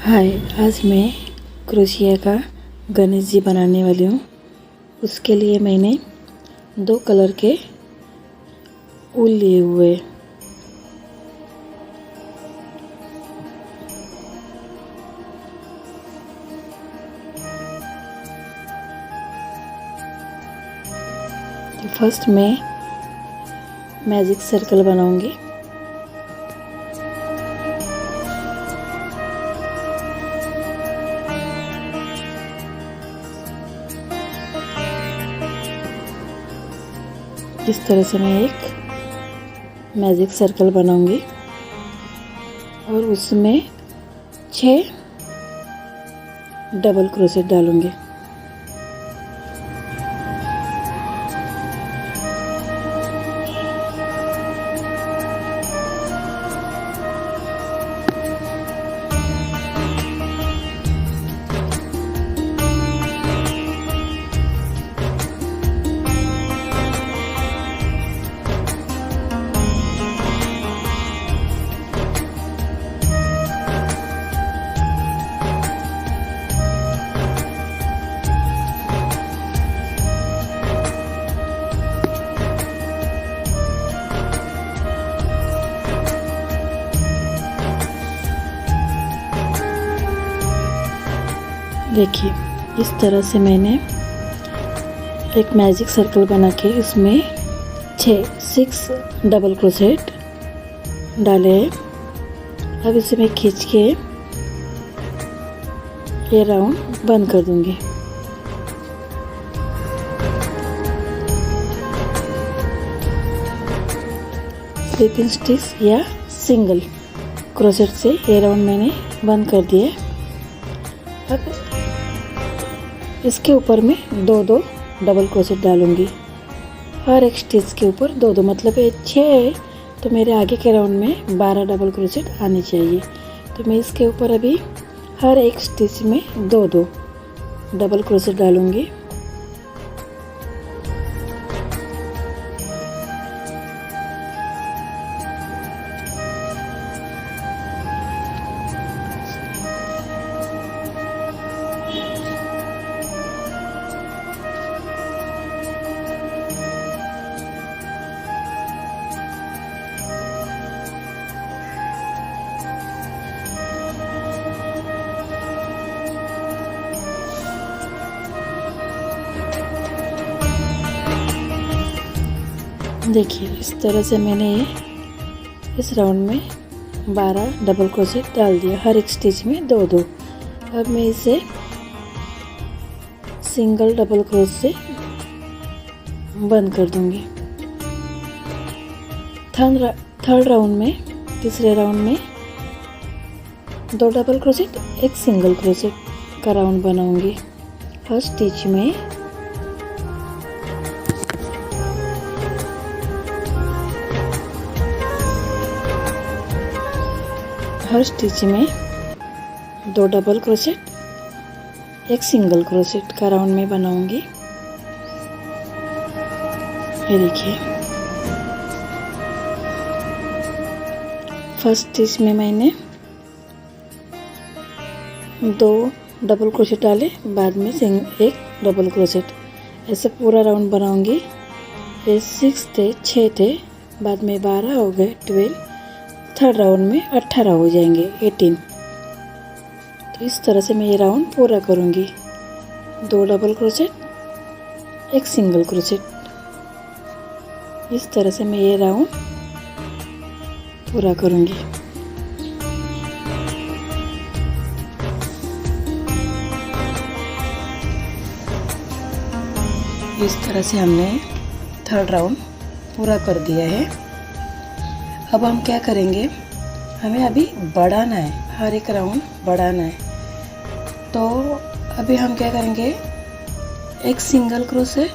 हाय, आज मैं क्रोशिया का गणेश जी बनाने वाली हूँ। उसके लिए मैंने 2 कलर के ऊल लिए हुए। फर्स्ट मैं मैजिक सर्कल बनाऊंगी। इस तरह से मैं एक मैजिक सर्कल बनाऊंगी और उसमें 6 डबल क्रोशेट डालूंगी। देखिए, इस तरह से मैंने एक मैजिक सर्कल बना के उसमें 6 डबल क्रोशेट डाले हैं। अब इसे मैं खींच के ये राउंड बंद कर दूंगी। स्लिपिंग स्टिच या सिंगल क्रोशेट से ये राउंड मैंने बंद कर दिए। अब इसके ऊपर मैं 2 डबल क्रोशेट डालूंगी। हर एक स्टिच के ऊपर 2 मतलब 6 है, तो मेरे आगे के राउंड में 12 डबल क्रोशेट आने चाहिए। तो मैं इसके ऊपर अभी हर एक स्टिच में 2 डबल क्रोशेट डालूंगी। देखिए, इस तरह से मैंने इस राउंड में 12 डबल क्रोशेट डाल दिया, हर एक स्टिच में 2। अब मैं इसे सिंगल डबल क्रोशेट से बंद कर दूंगी। थर्ड राउंड में, तीसरे राउंड में 2 डबल क्रोशेट, 1 सिंगल क्रोशेट का राउंड बनाऊंगी। हर स्टिच में हर स्टिच में 2 डबल क्रोशेट, 1 सिंगल क्रोशेट का राउंड में बनाऊंगी। ये देखिए, फर्स्ट स्टिच में मैंने 2 डबल क्रोशेट डाले, बाद में 1 डबल क्रोशेट। ऐसे पूरा राउंड बनाऊंगी। ये 6 थे, 6 थे, बाद में 12 हो गए, 12। थर्ड राउंड में 18 हो जाएंगे, 18। तो इस तरह से मैं ये राउंड पूरा करूंगी। 2 डबल क्रोशेट, 1 सिंगल क्रोशेट। इस तरह से मैं ये राउंड पूरा करूंगी। इस तरह से हमने थर्ड राउंड पूरा कर दिया है। अब हम क्या करेंगे, हमें अभी बढ़ाना है, हर एक राउंड बढ़ाना है। तो अभी हम क्या करेंगे, 1 single crochet,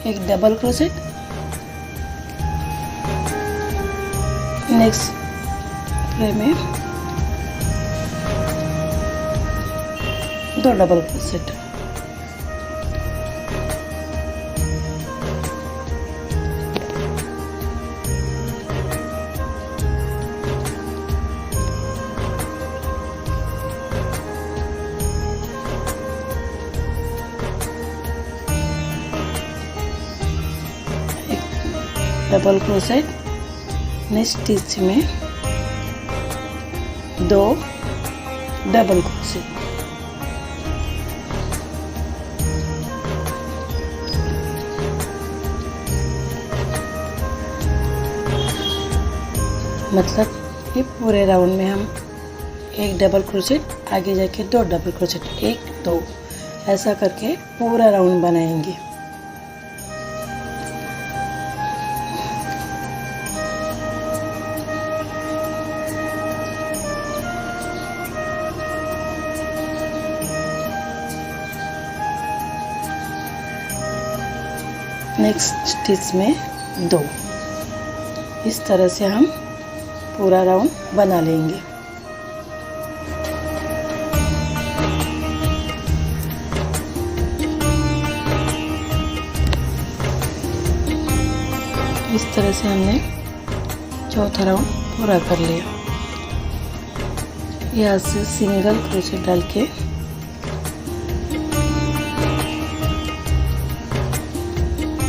1 double crochet, next frame में 2 double crochet. Double crochet, next stitch में 2 डबल क्रोशेट, मतलब ये पूरे राउंड में हम 1 डबल क्रोशेट, आगे जाके 2 डबल क्रोशेट, 1 2 ऐसा करके पूरा राउंड बनाएंगे। नेक्स्ट स्टिच में 2, इस तरह से हम पूरा राउंड बना लेंगे। इस तरह से हमने चौथा राउंड पूरा कर लिया। यहाँ से सिंगल क्रोशेट डाल के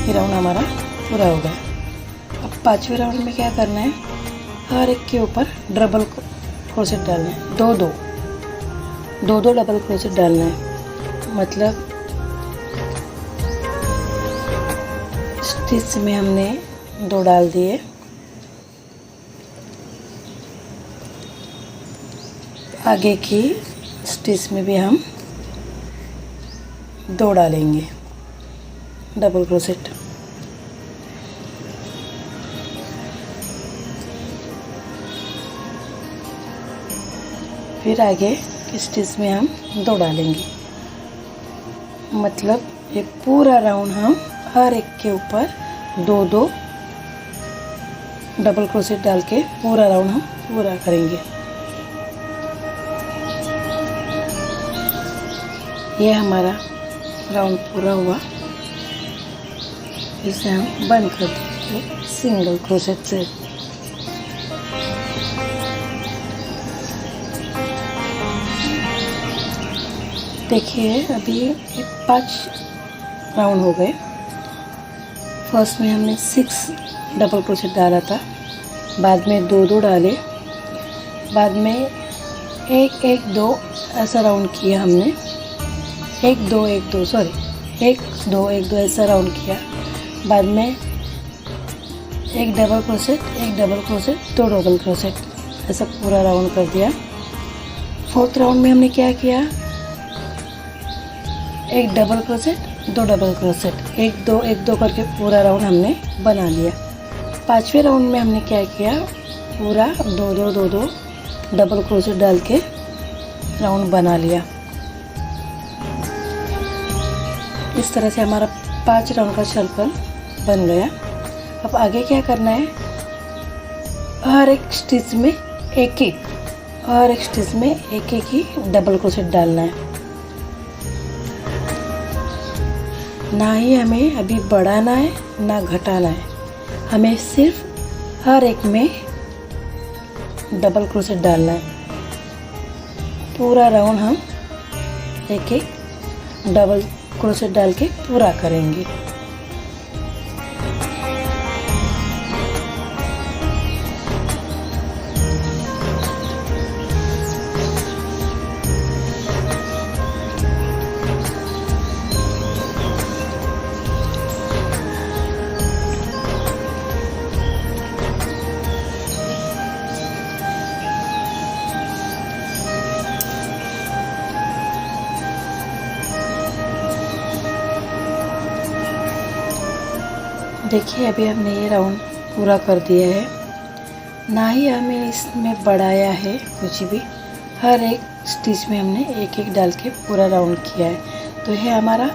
ये राउंड हमारा पूरा हो गया। अब 5वें राउंड में क्या करना है, हर एक के ऊपर डबल क्रोशेट डालना है, 2 डबल क्रोशेट डालना है। मतलब स्टिच में हमने 2 डाल दिए, आगे की स्टिच में भी हम 2 डालेंगे डबल क्रोशेट। फिर आगे की स्टिच में हम 2 डालेंगे। मतलब ये पूरा राउंड हम हर एक के ऊपर 2 डबल क्रोशेट डाल के पूरा राउंड हम पूरा करेंगे। ये हमारा राउंड पूरा हुआ। इसे हम बंद कर देंगे सिंगल क्रोशेट से। देखिए अभी 5 राउंड हो गए। फर्स्ट में हमने 6 डबल क्रोशेट डाला था, बाद में 2 डाले, बाद में 1 2 ऐसा राउंड किया हमने, 1 2 1 2 सॉरी 1 2 1 2 ऐसा राउंड किया। बाद में 1 double crochet, 1 double crochet, 2 double crochet, ऐसा पूरा राउंड कर दिया। 4th राउंड में हमने क्या किया, 1 डबल क्रोशेट, 2 डबल क्रोशेट, 1 2 1 2 करके पूरा राउंड हमने बना लिया। 5वें राउंड में हमने क्या किया, पूरा 2 2 2 2 डबल क्रोशेट डाल के राउंड बना लिया। इस तरह से हमारा 5 राउंड का सर्कल बन गया। अब आगे क्या करना है, हर एक स्टिच में हर एक स्टिच में एक ही डबल क्रोशेट डालना है। ना ही हमें अभी बढ़ाना है ना घटाना है, हमें सिर्फ हर एक में डबल क्रोशेट डालना है। पूरा राउंड हम एक डबल क्रोशेट डाल के पूरा करेंगे। देखिए अभी हमने ये राउंड पूरा कर दिया है, ना ही हमें इसमें बढ़ाया है कुछ भी, हर एक स्टिच में हमने एक डाल के पूरा राउंड किया है। तो ये हमारा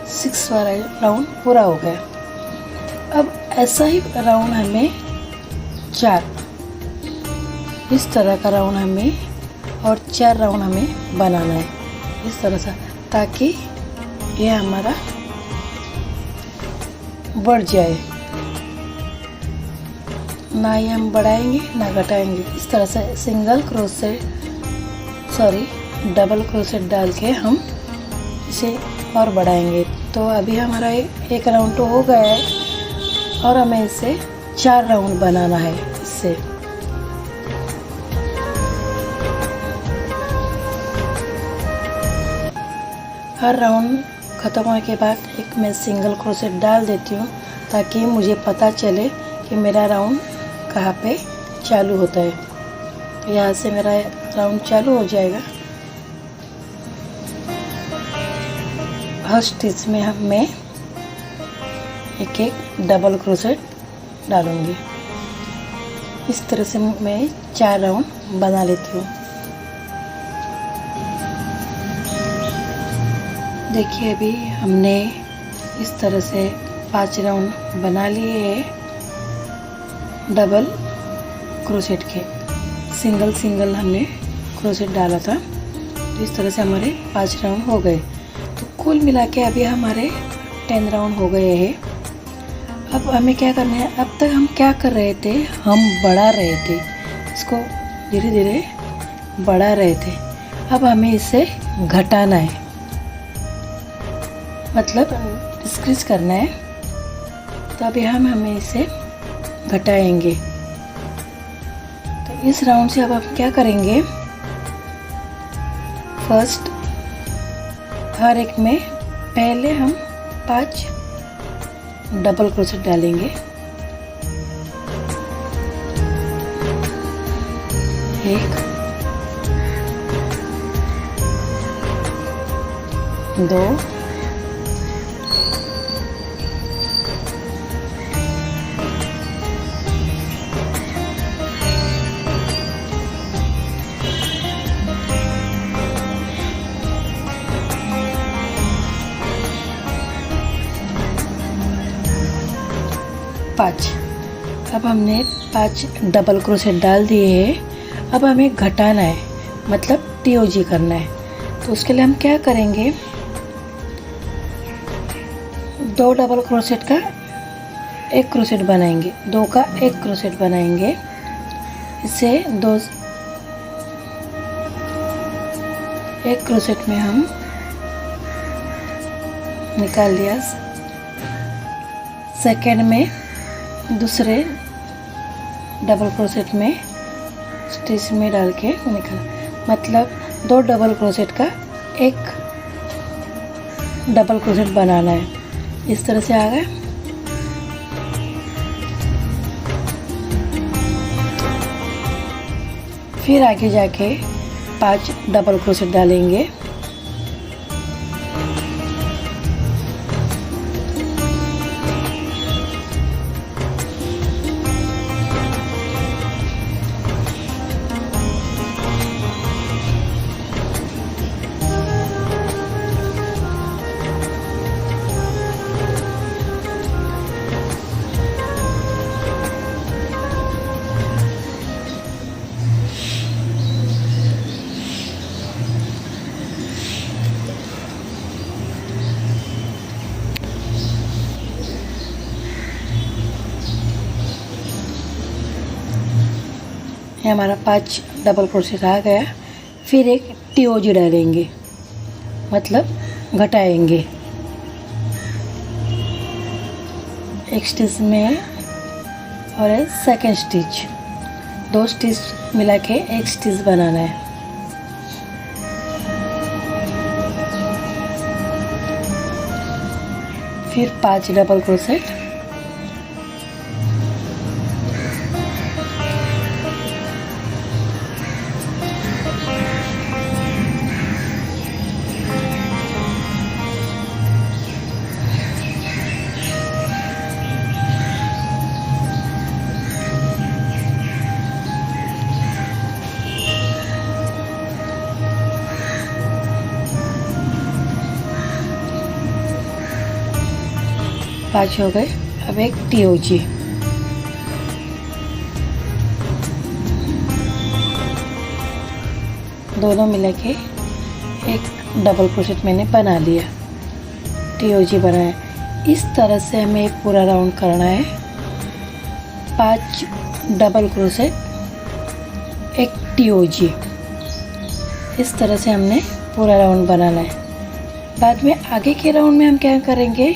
6 वाला राउंड पूरा हो गया। अब ऐसा ही राउंड हमें 4 इस तरह का राउंड हमें और 4 राउंड हमें बनाना है इस तरह से, ताकि ये हमारा बढ़ जाए, ना ही हम बढ़ाएंगे ना घटाएंगे। इस तरह से सिंगल क्रोशेट डबल क्रोशेट डाल के हम इसे और बढ़ाएंगे। तो अभी हमारा एक राउंड तो हो गया है, और हमें इसे 4 राउंड बनाना है। इससे हर राउंड ख़त्म होने के बाद एक मैं सिंगल क्रोशेट डाल देती हूँ ताकि मुझे पता चले कि मेरा राउंड कहाँ पे चालू होता है। तो यहाँ से मेरा राउंड चालू हो जाएगा। हर स्टिच में मैं एक एक डबल क्रोशेट डालूंगी। इस तरह से मैं 4 राउंड बना लेती हूँ। देखिए अभी हमने इस तरह से 5 राउंड बना लिए हैं डबल क्रोशेट के। सिंगल सिंगल हमने क्रोशेट डाला था, तो इस तरह से हमारे 5 राउंड हो गए। तो कुल मिला के अभी हमारे 10 राउंड हो गए हैं। अब हमें क्या करना है, अब तक हम क्या कर रहे थे, हम बढ़ा रहे थे, इसको धीरे धीरे बढ़ा रहे थे। अब हमें इसे घटाना है, मतलब डिक्रीज करना है। तो अभी हमें इसे घटाएंगे। तो इस राउंड से अब हम क्या करेंगे, फर्स्ट हर एक में पहले हम 5 डबल क्रोशेट डालेंगे। एक, 2, 5। अब हमने 5 डबल क्रोशेट डाल दिए हैं। अब हमें घटाना है, मतलब TOG करना है। तो उसके लिए हम क्या करेंगे, 2 डबल क्रोशेट का 1 क्रोशेट बनाएंगे, 2 का 1 क्रोशेट बनाएंगे। इसे 1 क्रोशेट में हम निकाल लिया। सेकेंड में दूसरे डबल क्रोशेट में स्टिच में डाल के निकाल, मतलब 2 डबल क्रोशेट का 1 डबल क्रोशेट बनाना है। इस तरह से आ गया। फिर आगे जाके 5 डबल क्रोशेट डालेंगे। ये हमारा 5 डबल क्रोशेट आ गया। फिर एक TOG डालेंगे, मतलब घटाएंगे। एक स्टिच में और एक सेकेंड स्टिच, 2 स्टिच मिला के एक स्टिच बनाना है। फिर 5 डबल क्रोशेट, पाँच हो गए। अब एक TOG, दोनों मिला के एक डबल क्रोशेट मैंने बना लिया, TOG बनाया। इस तरह से हमें पूरा राउंड करना है। 5 डबल क्रोशेट, एक TOG, इस तरह से हमने पूरा राउंड बनाना है। बाद में आगे के राउंड में हम क्या करेंगे,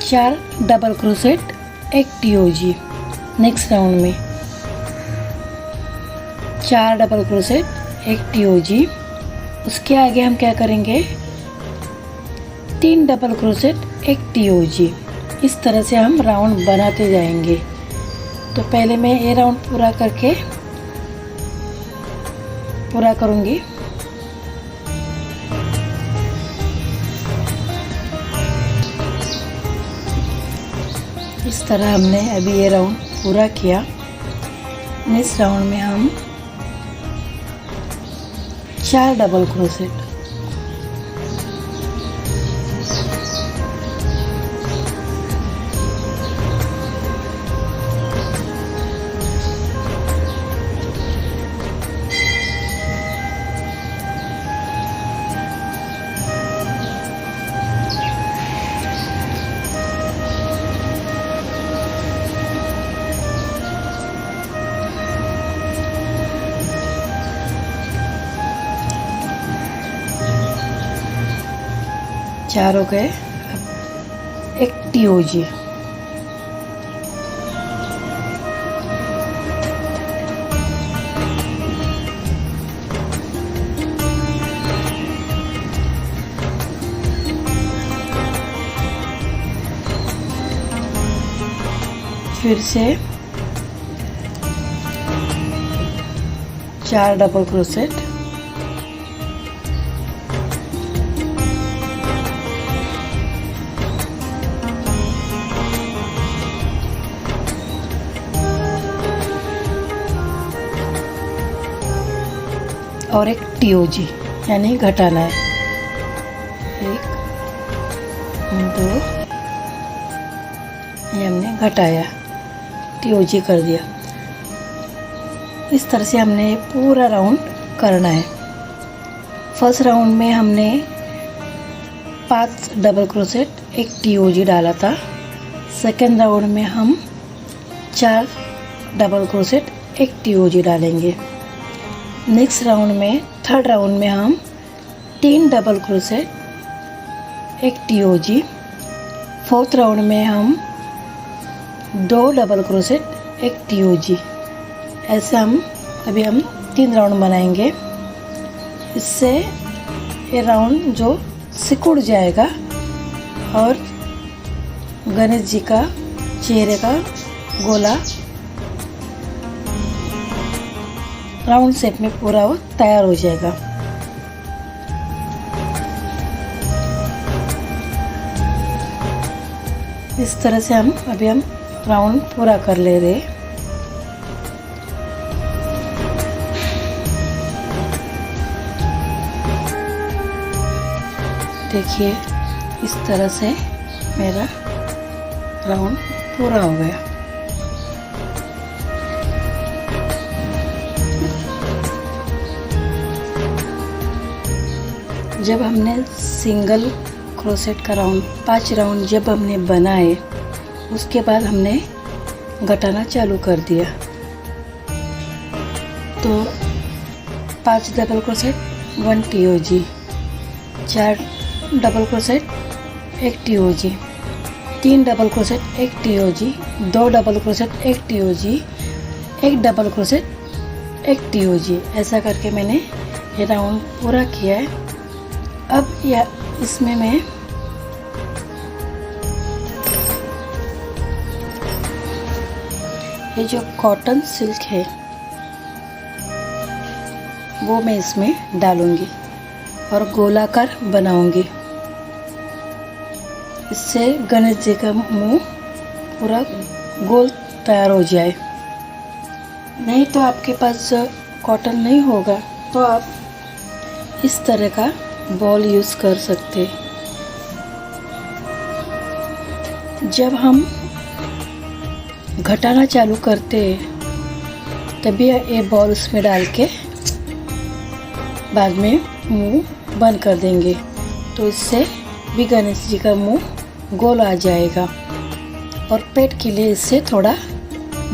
4 डबल क्रोशेट एक TOG। नेक्स्ट राउंड में 4 डबल क्रोशेट, एक TOG। उसके आगे हम क्या करेंगे, 3 डबल क्रोशेट, एक TOG। इस तरह से हम राउंड बनाते जाएंगे। तो पहले मैं ये राउंड पूरा करूँगी। इस तरह हमने अभी ये राउंड पूरा किया। नेक्स्ट राउंड में हम 4 डबल क्रोशेट, चार हो गए। अब एक TOG, फिर से 4 डबल क्रोशेट, और एक TOG यानी घटाना है। 1 2, ये हमने घटाया, TOG कर दिया। इस तरह से हमने पूरा राउंड करना है। फर्स्ट राउंड में हमने 5 डबल क्रोशेट, एक TOG डाला था। सेकेंड राउंड में हम 4 डबल क्रोशेट, एक TOG डालेंगे। नेक्स्ट राउंड में, थर्ड राउंड में हम 3 डबल क्रोशेट, एक TOG। फोर्थ राउंड में हम 2 डबल क्रोशेट, एक TOG। ऐसे हम 3 राउंड बनाएंगे। इससे ये राउंड जो सिकुड़ जाएगा और गणेश जी का चेहरे का गोला राउंड शेप में पूरा वो तैयार हो जाएगा। इस तरह से हम राउंड पूरा कर ले रहे। देखिए इस तरह से मेरा राउंड पूरा हो गया। जब हमने सिंगल क्रोशेट का राउंड 5 राउंड जब हमने बनाए, उसके बाद हमने घटाना चालू कर दिया। तो 5 double crochet, 1 TOG, 4 double crochet, एक TOG, 3 डबल क्रोशेट, एक TOG, 2 डबल क्रोशेट, एक TOG, एक डबल क्रोशेट, एक TOG। ऐसा करके मैंने ये राउंड पूरा किया है। अब इसमें मैं ये जो कॉटन सिल्क है वो मैं इसमें डालूंगी और गोलाकार बनाऊंगी। इससे गणेश जी का मुंह पूरा गोल तैयार हो जाए। नहीं तो आपके पास कॉटन नहीं होगा तो आप इस तरह का बॉल यूज़ कर सकते। जब हम घटाना चालू करते तभी ये बॉल उसमें डाल के बाद में मुंह बंद कर देंगे, तो इससे भी गणेश जी का मुंह गोल आ जाएगा। और पेट के लिए इससे थोड़ा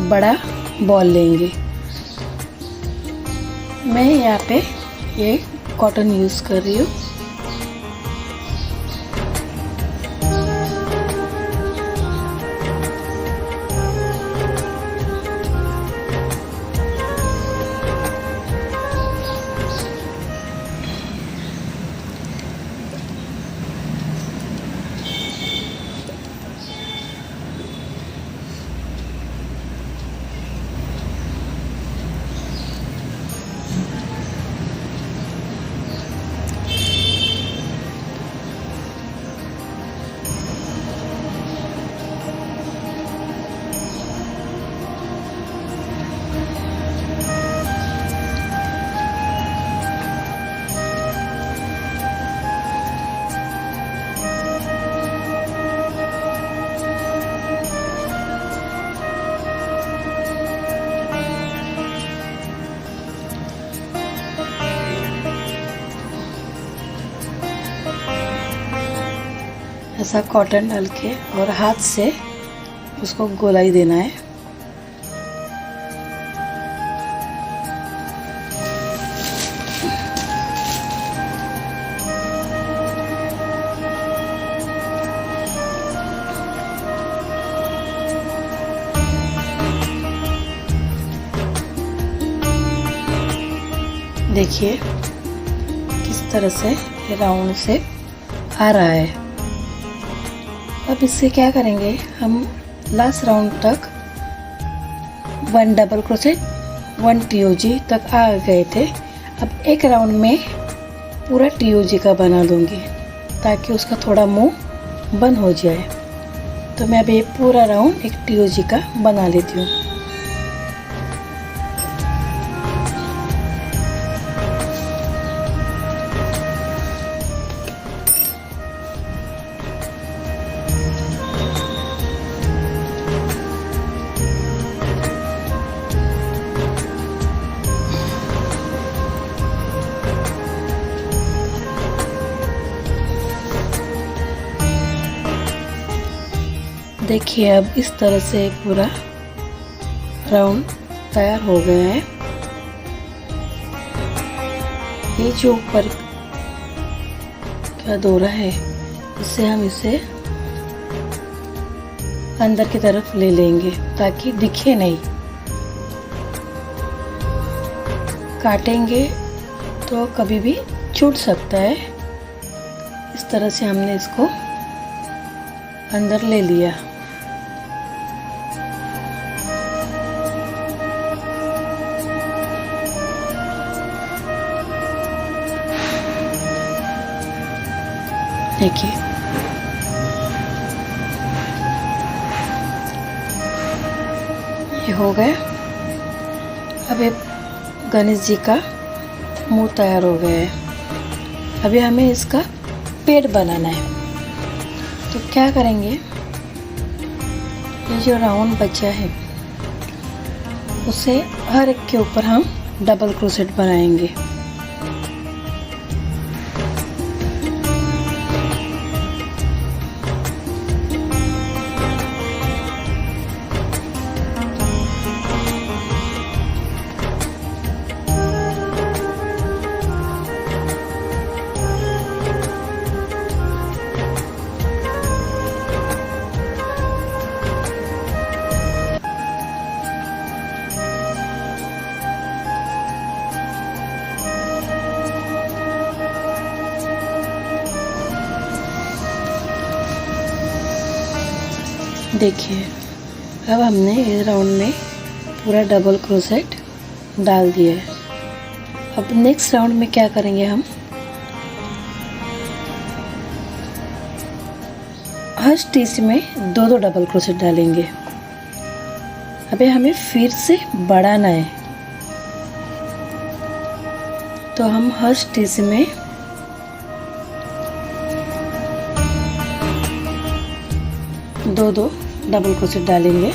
बड़ा बॉल लेंगे। मैं यहाँ पे ये कॉटन यूज़ कर रही हूँ। ऐसा कॉटन डाल के और हाथ से उसको गोलाई देना है। देखिए किस तरह से राउंड से आ रहा है। अब इससे क्या करेंगे, हम लास्ट राउंड तक 1 डबल क्रोशेट 1 TOG तक आ गए थे। अब एक राउंड में पूरा TOG का बना दूंगी ताकि उसका थोड़ा मुंह बंद हो जाए। तो मैं अभी पूरा राउंड एक TOG का बना लेती हूँ। देखिए अब इस तरह से पूरा राउंड तैयार हो गया है। ये जो ऊपर का डोरा है इससे हम इसे अंदर की तरफ ले लेंगे ताकि दिखे नहीं। काटेंगे तो कभी भी छूट सकता है। इस तरह से हमने इसको अंदर ले लिया। देखिए ये हो गया। अब ये गणेश जी का मुंह तैयार हो गया है। अभी हमें इसका पेट बनाना है। तो क्या करेंगे, ये जो राउंड बचा है उसे हर एक के ऊपर हम डबल क्रोशेट बनाएंगे। देखिए अब हमने इस राउंड में पूरा डबल क्रोशेट डाल दिया है। अब नेक्स्ट राउंड में क्या करेंगे, हम हर स्टिच में 2-2 डबल क्रोशेट डालेंगे। अभी हमें फिर से बढ़ाना है। तो हम हर स्टिच में दो डबल क्रोशेट डालेंगे।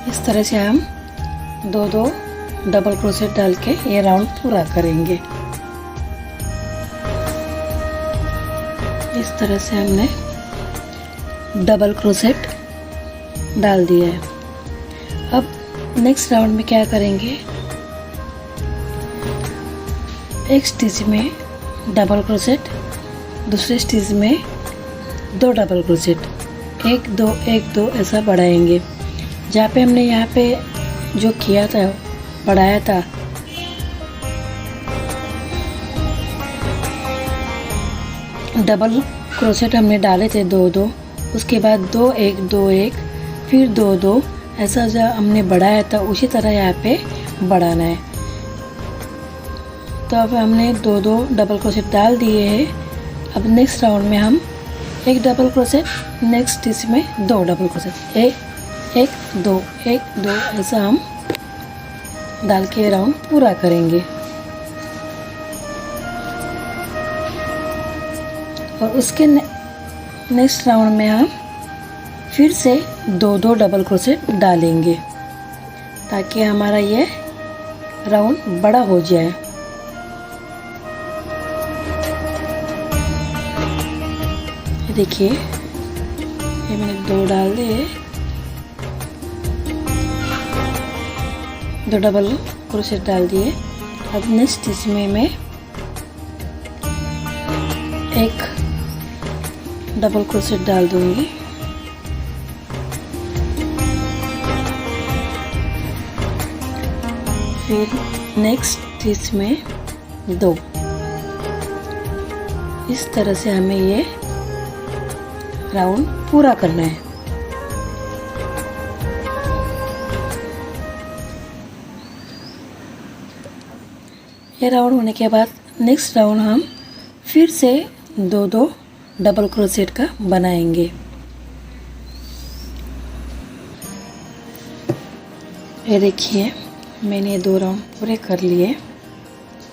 इस तरह से हम 2-2 डबल क्रोशेट डाल के ये राउंड पूरा करेंगे। इस तरह से हमने डबल क्रोशेट डाल दिया है। अब नेक्स्ट राउंड में क्या करेंगे, एक स्टिच में डबल क्रोशेट, दूसरे स्टिच में 2 डबल क्रोशेट, 1-2 1-2 ऐसा बढ़ाएंगे। जहाँ पे हमने यहाँ पे जो किया था बढ़ाया था, डबल क्रोशेट हमने डाले थे 2-2, उसके बाद 2-1 फिर 2-2 ऐसा जो हमने बढ़ाया था उसी तरह यहाँ पे बढ़ाना है। तो अब हमने 2-2 डबल क्रोशेट डाल दिए हैं। अब नेक्स्ट राउंड में हम 1 डबल क्रोशेट, नेक्स्ट स्टिच में 2 डबल क्रोशेट, 1-1 2 1 2 ऐसा हम डाल के राउंड पूरा करेंगे। और उसके नेक्स्ट राउंड में हम फिर से 2 डबल क्रोशेट डालेंगे ताकि हमारा ये राउंड बड़ा हो जाए। देखिए ये मैंने 2 डाल दिए, 2 डबल क्रोशेट डाल दिए। अब नेक्स्ट इसमें मैं एक डबल क्रोशेट डाल दूंगी। फिर नेक्स्ट इसमें 2। इस तरह से हमें ये राउंड पूरा करना है। ये राउंड होने के बाद नेक्स्ट राउंड हम फिर से 2 डबल क्रोशेट का बनाएंगे। ये देखिए मैंने 2 राउंड पूरे कर लिए।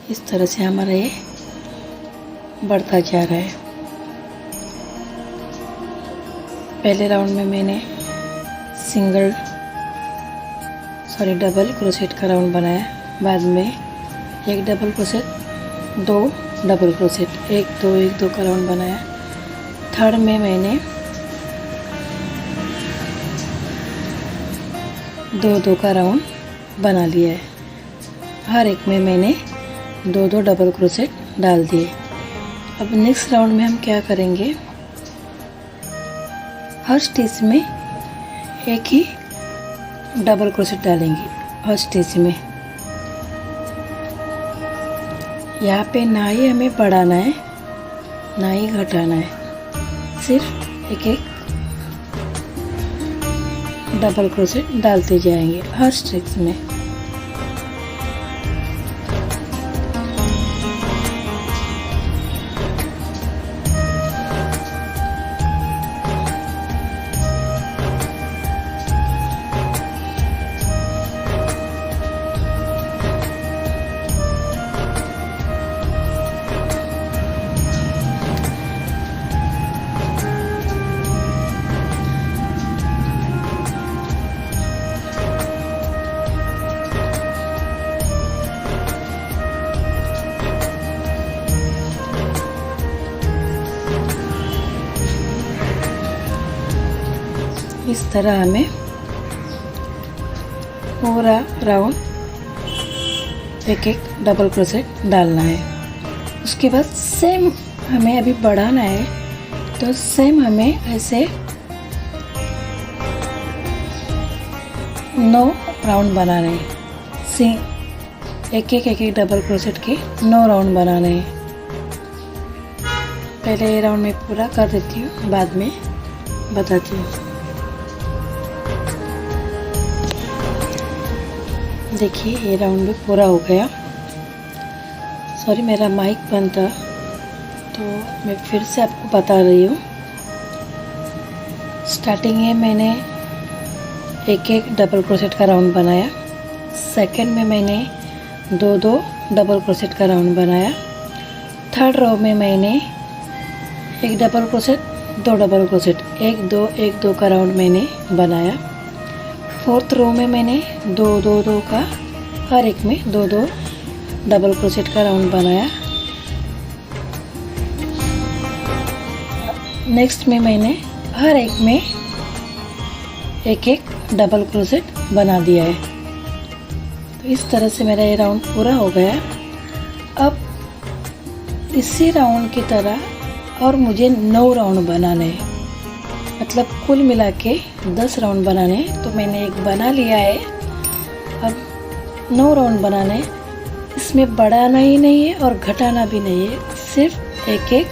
इस तरह से हमारा ये बढ़ता जा रहा है। पहले राउंड में मैंने डबल क्रोशेट का राउंड बनाया, बाद में 1 डबल क्रोशेट, 2 डबल क्रोशेट, 1 2 1 2 का राउंड बनाया। थर्ड में मैंने 2 2 का राउंड बना लिया है। हर एक में मैंने 2 2 डबल क्रोशेट डाल दिए। अब नेक्स्ट राउंड में हम क्या करेंगे, हर स्टिच में एक ही डबल क्रोशेट डालेंगे। हर स्टिच में यहाँ पे ना ही हमें बढ़ाना है ना ही घटाना है, सिर्फ एक एक डबल क्रोशेट डालते जाएंगे हर स्टिच में। इस तरह हमें पूरा राउंड एक एक डबल क्रोशेट डालना है। उसके बाद सेम हमें अभी बढ़ाना है, तो सेम हमें ऐसे 9 राउंड बनाने हैं। एक एक डबल क्रोशेट के 9 राउंड बनाने हैं। पहले ये राउंड मैं पूरा कर देती हूँ, बाद में बताती हूँ। देखिए ये राउंड भी पूरा हो गया। सॉरी मेरा माइक बंद था, तो मैं फिर से आपको बता रही हूँ। स्टार्टिंग में मैंने एक एक डबल क्रोशेट का राउंड बनाया। सेकंड में मैंने 2 2 डबल क्रोशेट का राउंड बनाया। थर्ड रो में मैंने 1 डबल क्रोशेट, 2 डबल क्रोशेट, 1 2 1 2 का राउंड मैंने बनाया। फोर्थ रो में मैंने 2 2 2 का, हर एक में 2 2 डबल क्रोशेट का राउंड बनाया। नेक्स्ट में मैंने हर एक में एक एक डबल क्रोशेट बना दिया है। तो इस तरह से मेरा ये राउंड पूरा हो गया। अब इसी राउंड की तरह और मुझे 9 राउंड बनाने हैं, मतलब कुल मिला के 10 राउंड बनाने। तो मैंने एक बना लिया है। अब 9 राउंड बनाने, इसमें बढ़ाना ही नहीं है और घटाना भी नहीं है, सिर्फ एक एक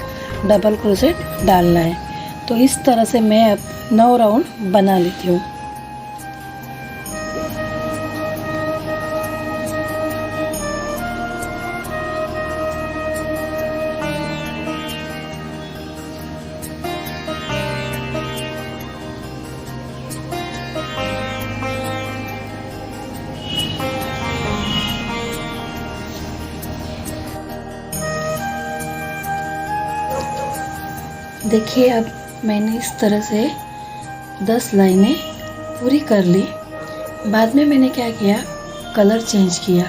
डबल क्रोशेट डालना है। तो इस तरह से मैं अब 9 राउंड बना लेती हूँ। देखिए अब मैंने इस तरह से 10 लाइनें पूरी कर ली। बाद में मैंने क्या किया, कलर चेंज किया।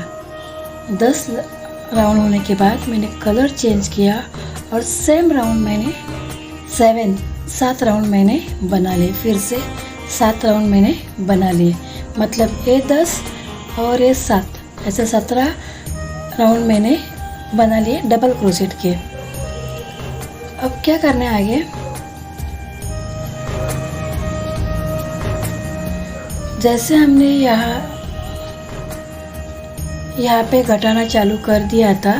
10 राउंड होने के बाद मैंने कलर चेंज किया और सेम राउंड मैंने 7 राउंड मैंने बना लिए। फिर से 7 राउंड मैंने बना लिए, मतलब ये 10 और ये 7, ऐसे 17 राउंड मैंने बना लिए डबल क्रोशेट के। अब क्या करना है आगे, जैसे हमने यहाँ पे घटाना चालू कर दिया था,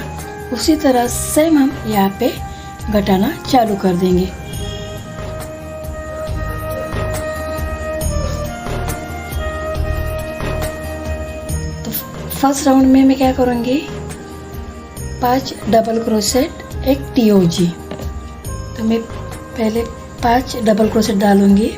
उसी तरह सेम हम यहाँ पे घटाना चालू कर देंगे। तो फर्स्ट राउंड में मैं क्या करूँगी, 5 डबल क्रोशेट, 1 TOG। तो मैं पहले 5 डबल क्रोशेट डालूंगी।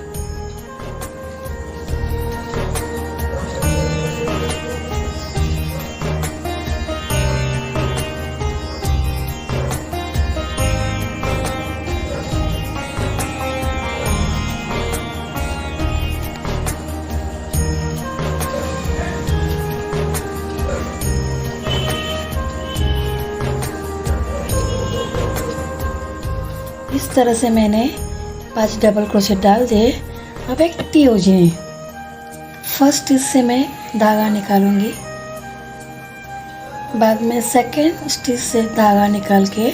इस तरह से मैंने 5 डबल क्रोशेट डाल दिए। अब एक TOG है, फर्स्ट स्टिच से मैं धागा निकालूंगी, बाद में सेकेंड स्टिच से धागा निकाल के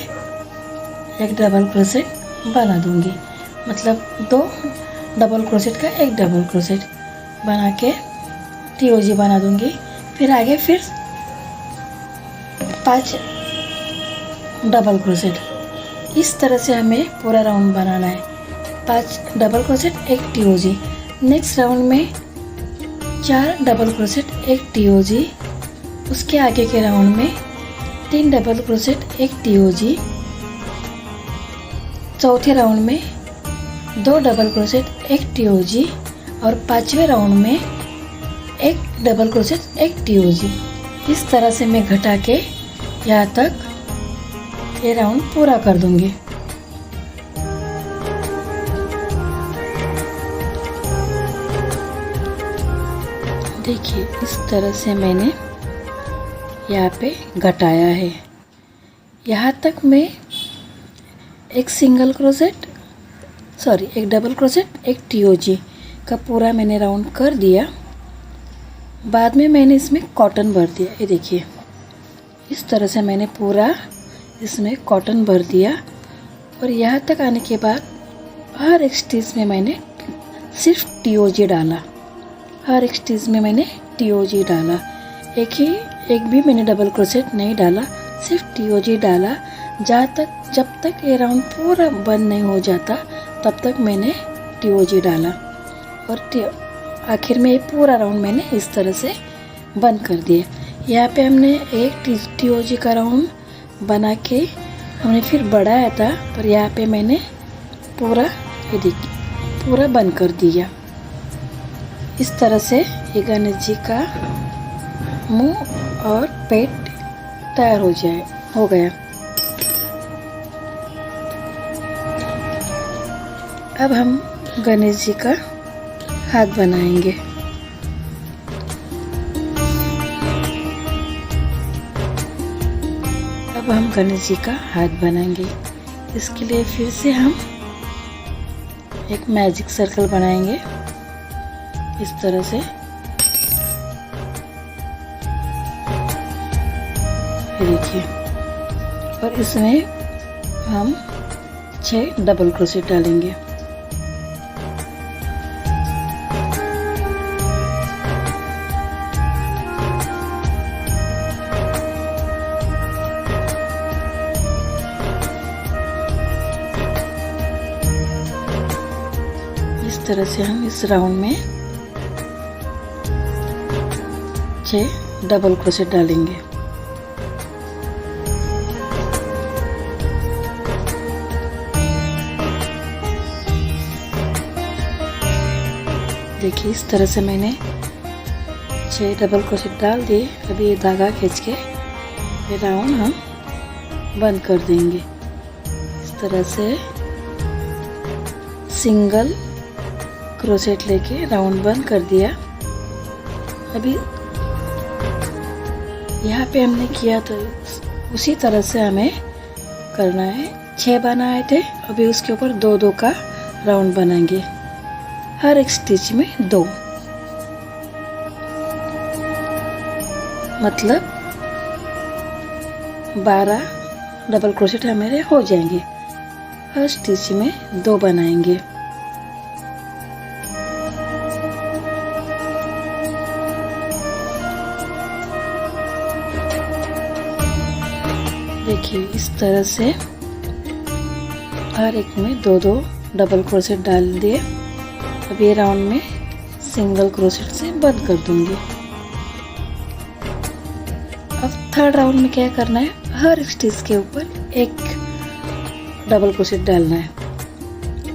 एक डबल क्रोशेट बना दूंगी, मतलब 2 डबल क्रोशेट का एक डबल क्रोशेट बना के TOG बना दूंगी। फिर आगे फिर 5 डबल क्रोशेट। इस तरह से हमें पूरा राउंड बनाना है, 5 double crochet, 1 TOG। Next round में 4 डबल क्रोशेट, 1 TOG। उसके आगे के राउंड में 3 डबल क्रोशेट, 1 TOG। चौथे राउंड में 2 डबल क्रोशेट, 1 TOG और 5वें राउंड में 1 डबल क्रोशेट, 1 TOG। इस तरह से मैं घटा के यहाँ तक ये राउंड पूरा कर दूंगी। देखिए इस तरह से मैंने यहाँ पे घटाया है। यहाँ तक मैं एक सिंगल क्रोशेट, एक डबल क्रोशेट, 1 TOG का पूरा मैंने राउंड कर दिया। बाद में मैंने इसमें कॉटन भर दिया। ये देखिए इस तरह से मैंने पूरा इसमें कॉटन भर दिया और यहाँ तक आने के बाद हर एक स्टिच में मैंने सिर्फ TOG डाला। हर एक स्टिच में मैंने TOG डाला, एक भी मैंने डबल क्रोशेट नहीं डाला, सिर्फ TOG डाला। जब तक ये राउंड पूरा बंद नहीं हो जाता तब तक मैंने TOG डाला और आखिर में ये पूरा राउंड मैंने इस तरह से बंद कर दिया। यहाँ पे हमने एक TOG का राउंड बना के हमने फिर बढ़ाया था, पर यहाँ पे मैंने पूरा, ये देखिए, पूरा बंद कर दिया। इस तरह से ये गणेश जी का मुंह और पेट तैयार हो गया। अब हम गणेश जी का हाथ बनाएंगे। अब हम गणेश जी का हाथ बनाएंगे। इसके लिए फिर से हम एक मैजिक सर्कल बनाएंगे इस तरह से। देखिए, और इसमें हम 6 डबल क्रोशेट डालेंगे। इस तरह से हम इस राउंड में 6 डबल क्रोशेट डालेंगे। देखिए इस तरह से मैंने 6 डबल क्रोशेट डाल दिए। अभी ये धागा खींच के ये राउंड हम बंद कर देंगे। इस तरह से सिंगल क्रोशेट लेके राउंड बंद कर दिया। अभी यहाँ पे हमने किया तो उसी तरह से हमें करना है। 6 बनाए थे, अभी उसके ऊपर 2-2 का राउंड बनाएंगे, हर एक स्टिच में 2, मतलब 12 डबल क्रोशेट हमारे हो जाएंगे। हर स्टिच में 2 बनाएंगे। देखिए इस तरह से हर एक में 2-2 डबल क्रोशेट डाल दिए। अब ये राउंड में सिंगल क्रोशेट से बंद कर दूंगी। अब थर्ड राउंड में क्या करना है, हर स्टिच के ऊपर एक डबल क्रोशेट डालना है,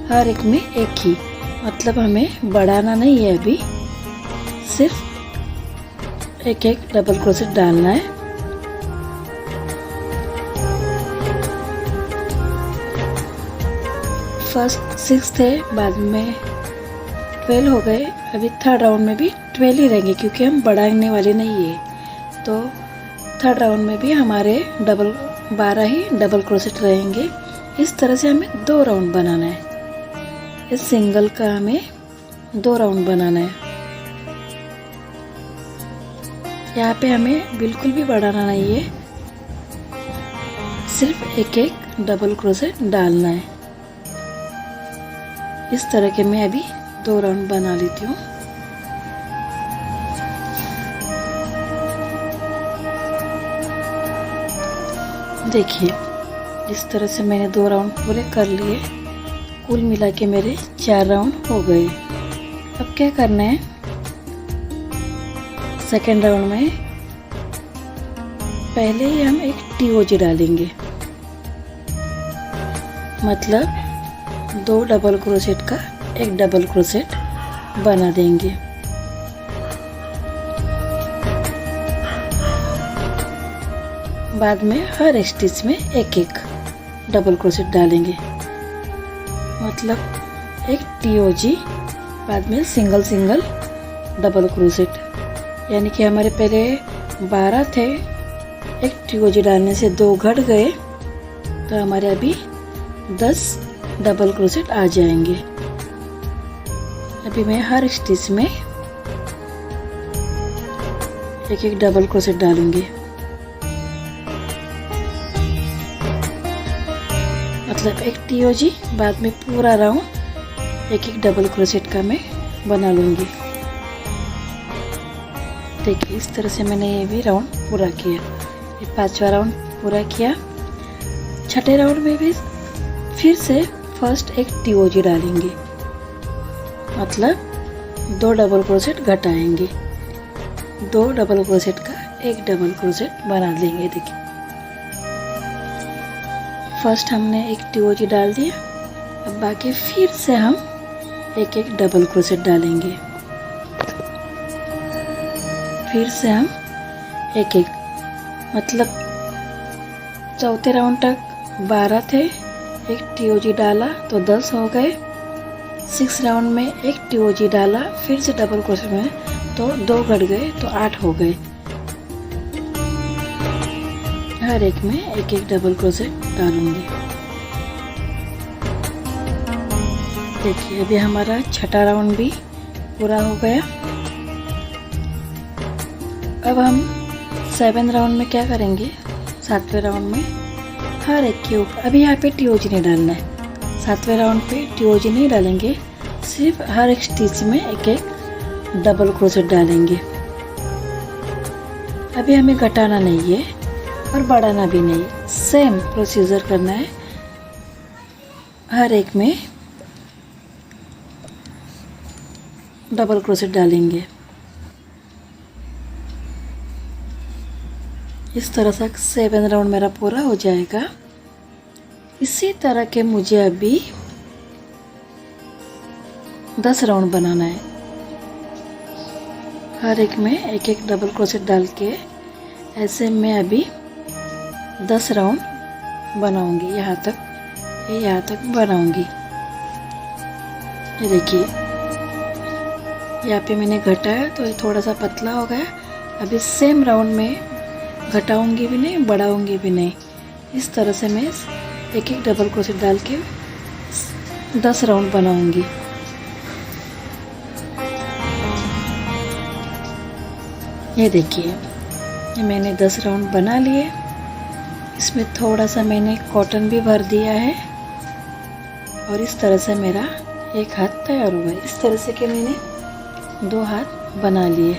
हर एक में एक ही, मतलब हमें बढ़ाना नहीं है, अभी सिर्फ एक एक डबल क्रोशेट डालना है। फर्स्ट 6 थे, बाद में 12 हो गए। अभी थर्ड राउंड में भी 12 ही रहेंगे क्योंकि हम बढ़ाने वाले नहीं है। तो थर्ड राउंड में भी हमारे 12 ही डबल क्रोशेट रहेंगे। इस तरह से हमें 2 राउंड बनाना है। इस सिंगल का हमें 2 राउंड बनाना है। यहाँ पे हमें बिल्कुल भी बढ़ाना नहीं है, सिर्फ एक एक डबल क्रोशेट डालना है। इस तरह के मैं अभी 2 राउंड बना लेती हूँ। देखिए इस तरह से मैंने 2 राउंड पूरे कर लिए। कुल मिला के मेरे 4 राउंड हो गए। अब क्या करना है, सेकेंड राउंड में पहले ही हम एक TOG डालेंगे, मतलब 2 डबल क्रोशेट का एक डबल क्रोशेट बना देंगे। बाद में हर स्टिच में एक एक डबल क्रोशेट डालेंगे, मतलब एक TOG, बाद में सिंगल सिंगल डबल क्रोशेट। यानी कि हमारे पहले 12 थे, एक TOG डालने से 2 घट गए, तो हमारे अभी 10 डबल क्रोशेट आ जाएंगे। अभी मैं हर स्टिच में एक एक डबल क्रोशेट डालूंगी, मतलब एक TOG, बाद में पूरा राउंड एक एक डबल क्रोशेट का मैं बना लूंगी। देखिए इस तरह से मैंने ये भी राउंड पूरा किया। ये 5वां राउंड पूरा किया। छठे राउंड में भी फिर से फर्स्ट एक TOG डालेंगे, मतलब 2 डबल क्रोशेट घटाएंगे, 2 डबल क्रोशेट का एक डबल क्रोशेट बना लेंगे। देखिए फर्स्ट हमने एक TOG डाल दिया, अब बाकी फिर से हम एक एक डबल क्रोशेट डालेंगे, फिर से हम एक एक, मतलब चौथे राउंड तक 12 थे, एक TOG डाला तो 10 हो गए। 6 राउंड में एक TOG डाला, फिर से डबल क्रोशेट में तो 2 घट गए तो 8 हो गए। हर एक में एक एक डबल क्रोशेट डालूंगी। देखिए अभी हमारा छठा राउंड भी पूरा हो गया। अब हम 7 राउंड में क्या करेंगे, 7वें राउंड में हर एक के ऊपर, अभी यहाँ पे TOG नहीं डालना है, 7वें राउंड पे TOG नहीं डालेंगे, सिर्फ हर एक स्टिच में एक एक डबल क्रोशेट डालेंगे। अभी हमें घटाना नहीं है और बढ़ाना भी नहीं, सेम प्रोसीजर करना है। हर एक में डबल क्रोशेट डालेंगे। इस तरह से 7 राउंड मेरा पूरा हो जाएगा। इसी तरह के मुझे अभी 10 राउंड बनाना है। हर एक में एक एक डबल क्रोशेट डाल के ऐसे मैं अभी 10 राउंड बनाऊंगी। यहाँ तक बनाऊंगी। ये देखिए, यहाँ पे मैंने घटाया तो ये थोड़ा सा पतला हो गया। अभी सेम राउंड में घटाऊंगी भी नहीं, बढ़ाऊंगी भी नहीं। इस तरह से मैं एक एक डबल क्रोशेट डाल के 10 राउंड बनाऊंगी। ये देखिए, ये मैंने 10 राउंड बना लिए। इसमें थोड़ा सा मैंने कॉटन भी भर दिया है और इस तरह से मेरा एक हाथ तैयार हुआ है। इस तरह से कि मैंने 2 हाथ बना लिए।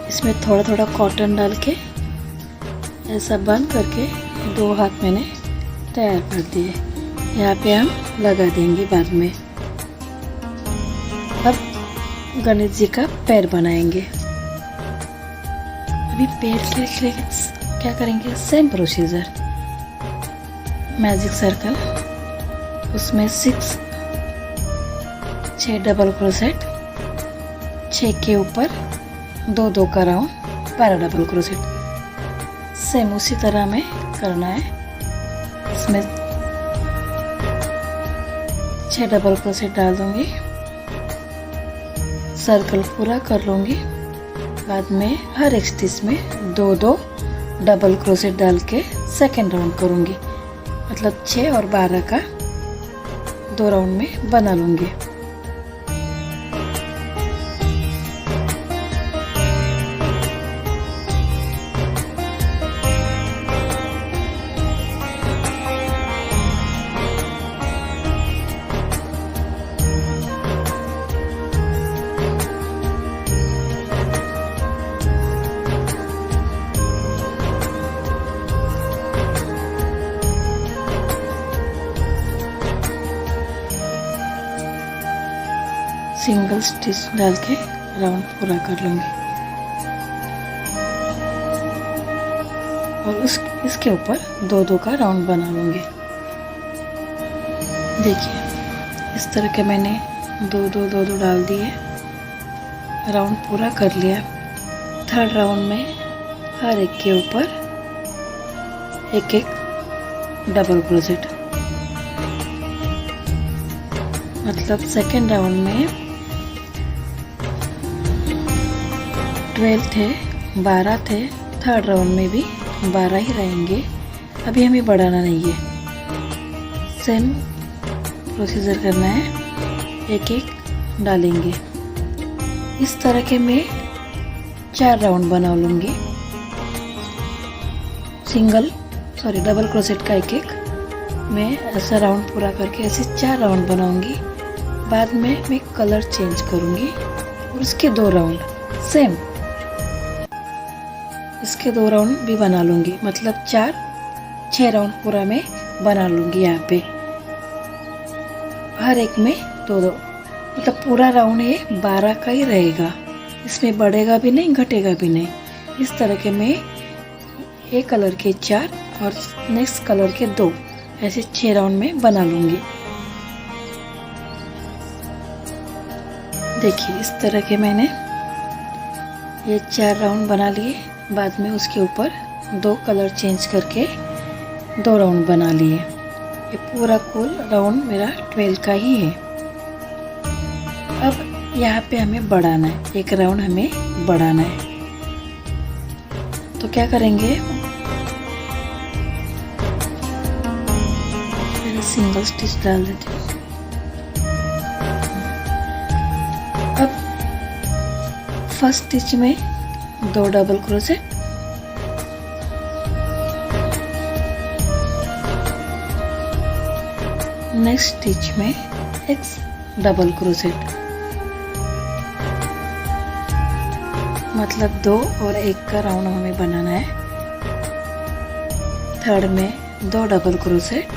इसमें थोड़ा थोड़ा कॉटन डाल के ऐसा बंद करके 2 हाथ मैंने तैयार कर दिए। यहाँ पे हम लगा देंगे बाद में। अब गणेश जी का पैर बनाएंगे। अभी पैर के लिए क्या करेंगे, सेम प्रोसीजर, मैजिक सर्कल, उसमें 6 डबल क्रोशेट, 6 के ऊपर 2 का राउंड, 12 डबल क्रोशेट। सेम उसी तरह में करना है। इसमें 6 डबल क्रोशेट डाल दूंगी, सर्कल पूरा कर लूंगी। बाद में हर एक स्टिच में 2 डबल क्रोशेट डाल के सेकेंड राउंड करूंगी। मतलब 6 और 12 का 2 राउंड में बना लूंगी। सिंगल स्टिच डाल के राउंड पूरा कर लूँगी और इसके ऊपर 2 का राउंड बना लूँगी। देखिए, इस तरह के मैंने 2 डाल दिए, राउंड पूरा कर लिया। थर्ड राउंड में हर एक के ऊपर एक डबल क्रोशेट। मतलब सेकेंड राउंड में 12 थे, 12 थे, थर्ड राउंड में भी 12 ही रहेंगे। अभी हमें बढ़ाना नहीं है, सेम प्रोसीजर करना है, एक डालेंगे। इस तरह के मैं 4 राउंड बना लूँगी। डबल क्रोशेट का एक मैं ऐसा राउंड पूरा करके ऐसे 4 राउंड बनाऊंगी। बाद में मैं कलर चेंज करूँगी और इसके 2 राउंड सेम, इसके 2 राउंड भी बना लूँगी। मतलब 6 राउंड पूरा मैं बना लूँगी। यहाँ पे हर एक में 2, मतलब पूरा राउंड ये 12 का ही रहेगा। इसमें बढ़ेगा भी नहीं, घटेगा भी नहीं। इस तरह के मैं एक कलर के 4 और नेक्स्ट कलर के 2 ऐसे 6 राउंड में बना लूँगी। देखिए, इस तरह के मैंने ये 4 राउंड बना लिए। बाद में उसके ऊपर 2 कलर चेंज करके 2 राउंड बना लिए। ये पूरा कुल राउंड मेरा 12 का ही है। अब यहाँ पे हमें बढ़ाना है, एक राउंड हमें बढ़ाना है। तो क्या करेंगे, पहले सिंगल स्टिच डाल देती हूँ। अब फर्स्ट स्टिच में 2 डबल क्रोशेट, नेक्स्ट स्टिच में 1 डबल क्रोशेट। मतलब 2 और 1 का राउंड हमें बनाना है। थर्ड में 2 डबल क्रोशेट,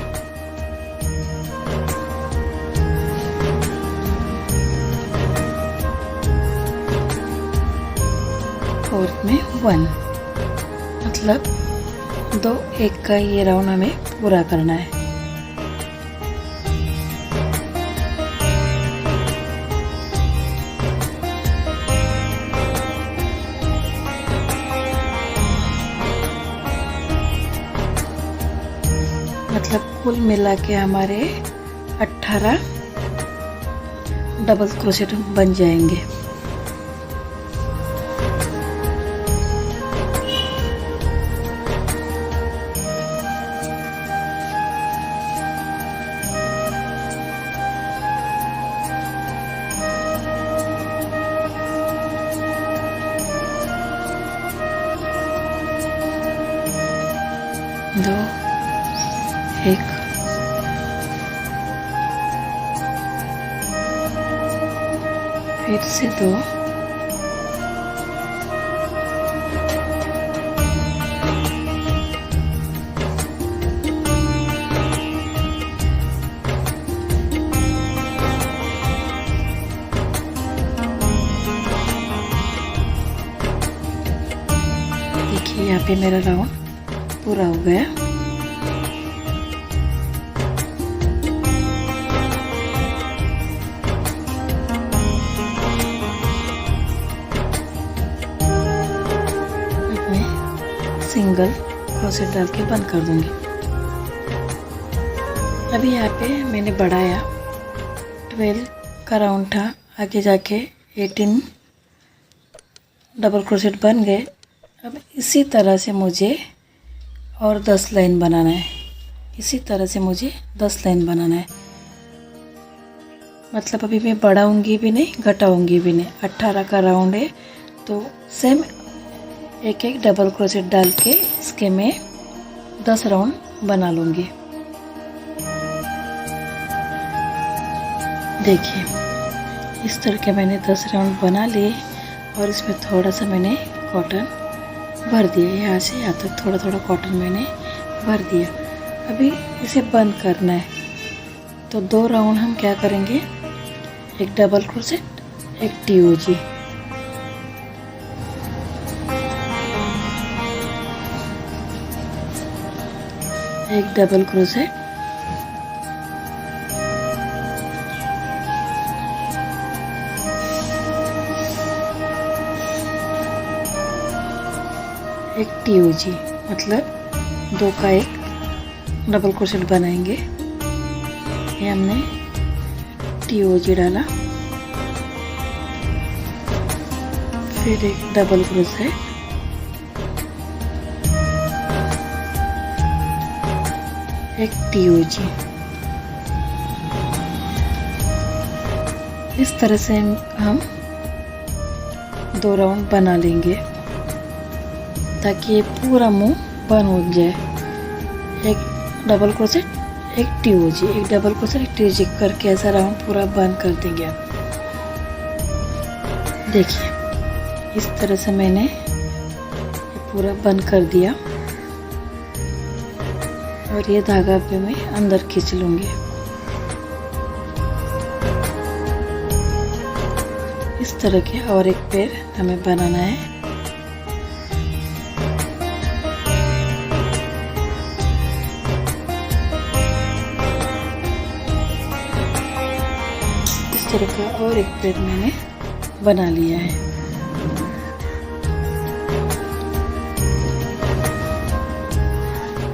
फोर्थ में 1। मतलब 2 1 का ये राउंड हमें पूरा करना है। मतलब कुल मिला के हमारे 18 डबल क्रोशेट बन जाएंगे। दो, एक, फिर से दो, देखिए यहाँ पे मेरा राउंड पूरा हो गया। अब मैं सिंगल क्रोशेट डाल के बंद कर दूंगी। अभी यहाँ पे मैंने बढ़ाया, 12 का राउंड था, आगे जाके 18 डबल क्रोशेट बन गए। अब इसी तरह से मुझे और 10 लाइन बनाना है। इसी तरह से मुझे 10 लाइन बनाना है। मतलब अभी मैं बढ़ाऊंगी भी नहीं, घटाऊंगी भी नहीं। 18 का राउंड है तो सेम एक एक डबल क्रोशेट डाल के इसके मैं 10 राउंड बना लूँगी। देखिए इस तरह के मैंने 10 राउंड बना लिए और इसमें थोड़ा सा मैंने कॉटन भर दिया। यहाँ से यहाँ तक थोड़ा थोड़ा कॉटन मैंने भर दिया। अभी इसे बंद करना है तो 2 राउंड हम क्या करेंगे, एक डबल क्रोशेट, एक TOG। एक डबल क्रोशेट, एक TOG, मतलब 2 का एक डबल क्रोशेट बनाएंगे। ये हमने TOG डाला, फिर एक डबल क्रोशेट, एक TOG। इस तरह से हम 2 राउंड बना लेंगे ताकि ये पूरा मुंह बंद हो जाए। एक डबल क्रोशेट, एक TOG, एक डबल क्रोशेट, एक TOG करके ऐसा राउंड पूरा बंद कर देंगे। देखिए इस तरह से मैंने पूरा बंद कर दिया और ये धागा पे मैं अंदर खींच लूँगी। इस तरह के और एक पैर हमें बनाना है। इस तरह का और एक पैर मैंने बना लिया है।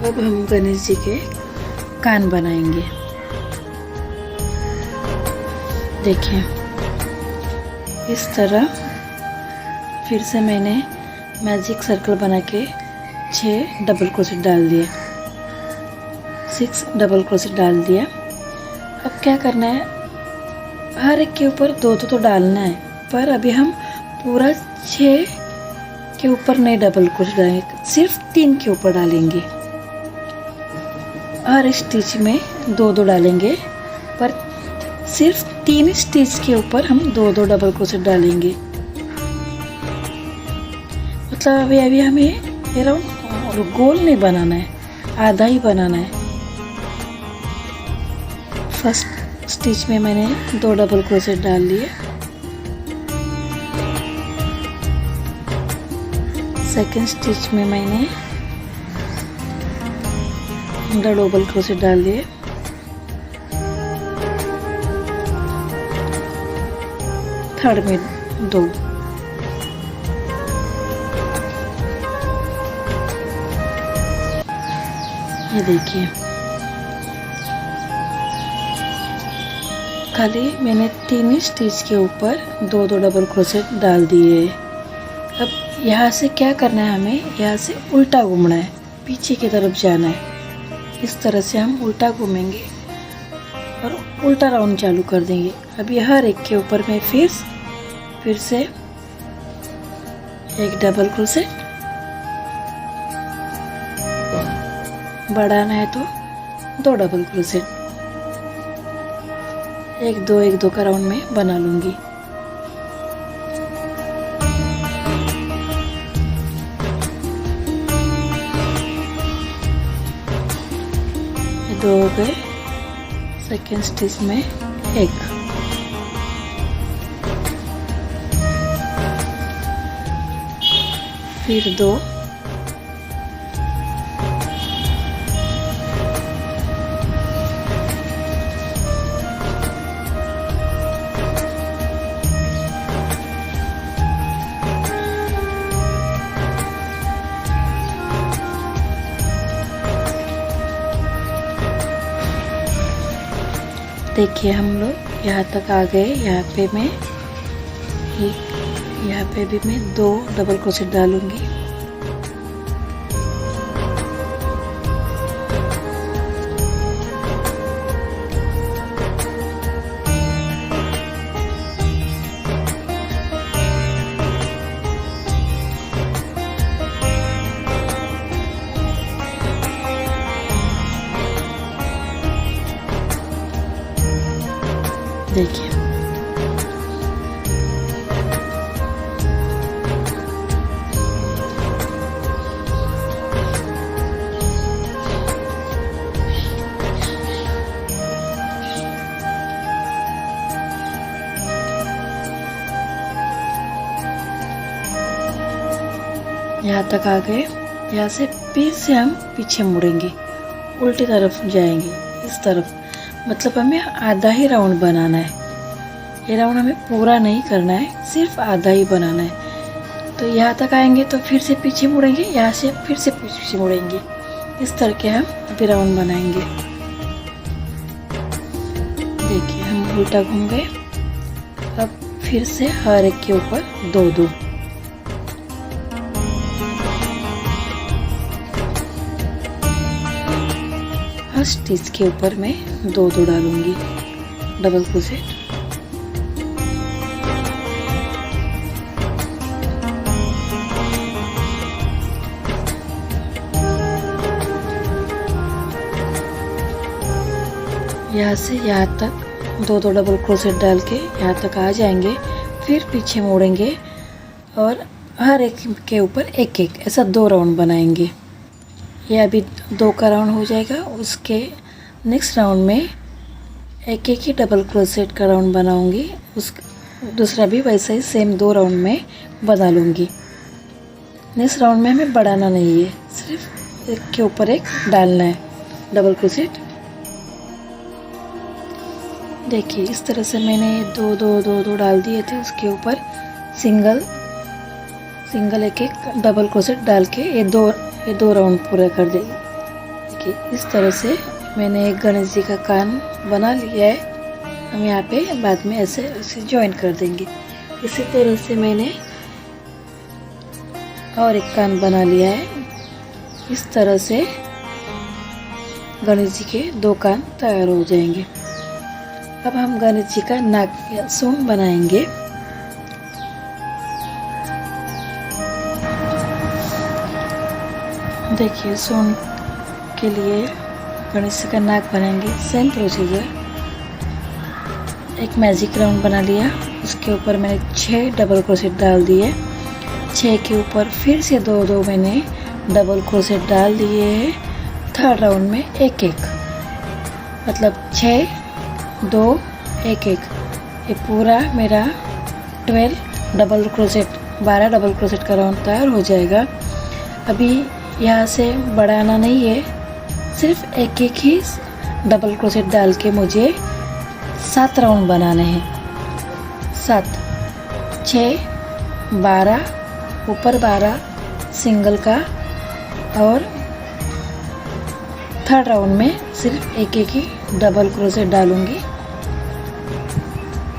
अब हम गणेश जी के कान बनाएंगे। देखिए इस तरह फिर से मैंने मैजिक सर्कल बना के 6 डबल क्रोशेट डाल दिए, 6 डबल क्रोशेट डाल दिया। अब क्या करना है, हर एक के ऊपर 2 तो डालना है, पर अभी हम पूरा 6 के ऊपर नहीं डबल क्रोशेट डालेंगे, सिर्फ 3 के ऊपर डालेंगे। हर स्टिच में 2 डालेंगे, पर सिर्फ 3 स्टिच के ऊपर हम 2 डबल क्रोशेट डालेंगे। मतलब अभी हमें ये राउंड गोल नहीं बनाना है, आधा ही बनाना है। फर्स्ट स्टिच में मैंने 2 डबल क्रोशेट डाल लिए, सेकंड स्टिच में मैंने 2 डबल क्रोशेट डाल दिए, थर्ड में 2। ये देखिए खाली मैंने 3 स्टिच के ऊपर 2 डबल क्रोशेट डाल दिए। अब यहाँ से क्या करना है, हमें यहाँ से उल्टा घूमना है, पीछे की तरफ जाना है। इस तरह से हम उल्टा घूमेंगे और उल्टा राउंड चालू कर देंगे। अभी हर एक के ऊपर में फिर से एक डबल क्रोशेट, बढ़ाना है तो 2 डबल क्रोशेट, एक दो का राउंड में बना लूंगी। ये 2 हो गए। सेकेंड स्टिच में एक, फिर 2, देखिए हम लोग यहाँ तक आ गए। यहाँ पे भी मैं 2 डबल क्रोशेट डालूंगी। देखिए यहाँ तक आ गए। यहाँ से फिर से हम पीछे मुड़ेंगे, उल्टी तरफ जाएंगे, इस तरफ। मतलब हमें आधा ही राउंड बनाना है। ये राउंड हमें पूरा नहीं करना है, सिर्फ आधा ही बनाना है। तो यहाँ तक आएंगे तो फिर से पीछे मुड़ेंगे, यहाँ से फिर से पीछे मुड़ेंगे। इस तरह के हम अभी राउंड बनाएंगे। देखिए हम उल्टा घूम गए। अब फिर से हर एक के ऊपर 2 हर स्टिच के ऊपर मैं 2 डालूंगी डबल क्रोशेट। यहाँ से यहाँ तक 2 डबल क्रोशेट डाल के यहाँ तक आ जाएंगे। फिर पीछे मोड़ेंगे और हर एक के ऊपर 1 ऐसा 2 राउंड बनाएंगे। ये अभी 2 का राउंड हो जाएगा। उसके नेक्स्ट राउंड में 1 ही डबल क्रोशेट का राउंड बनाऊंगी। दूसरा भी वैसे ही सेम 2 राउंड में बना लूँगी। नेक्स्ट राउंड में हमें बढ़ाना नहीं है, सिर्फ एक के ऊपर एक डालना है डबल क्रोशेट। देखिए इस तरह से मैंने 2 डाल दिए थे। उसके ऊपर सिंगल 1 डबल क्रोशेट डाल के ये दो राउंड पूरा कर देंगे। देखिए इस तरह से मैंने एक गणेश जी का कान बना लिया है। हम यहाँ पे बाद में ऐसे उसे ज्वाइन कर देंगे। इसी तरह से मैंने और एक कान बना लिया है। इस तरह से गणेश जी के 2 कान तैयार हो जाएंगे। अब हम गणेश जी का नाक या सूंड बनाएंगे। देखिए सूंड के लिए गणेश जी का नाक बनाएंगे। Same procedure. एक मैजिक राउंड बना लिया, उसके ऊपर मैंने 6 डबल क्रोशेट डाल दिए। 6 के ऊपर फिर से 2 मैंने डबल क्रोशेट डाल दिए हैं। थर्ड राउंड में 1 मतलब 6 2 1 ये पूरा मेरा 12 डबल क्रोशेट 12 डबल क्रोशेट का राउंड तैयार हो जाएगा। अभी यहाँ से बढ़ाना नहीं है, सिर्फ 1 ही डबल क्रोशेट डाल के मुझे 7 राउंड बनाने हैं। 7 6 12 ऊपर 12 सिंगल का, और थर्ड राउंड में सिर्फ 1 ही डबल क्रोशेट डालूंगी।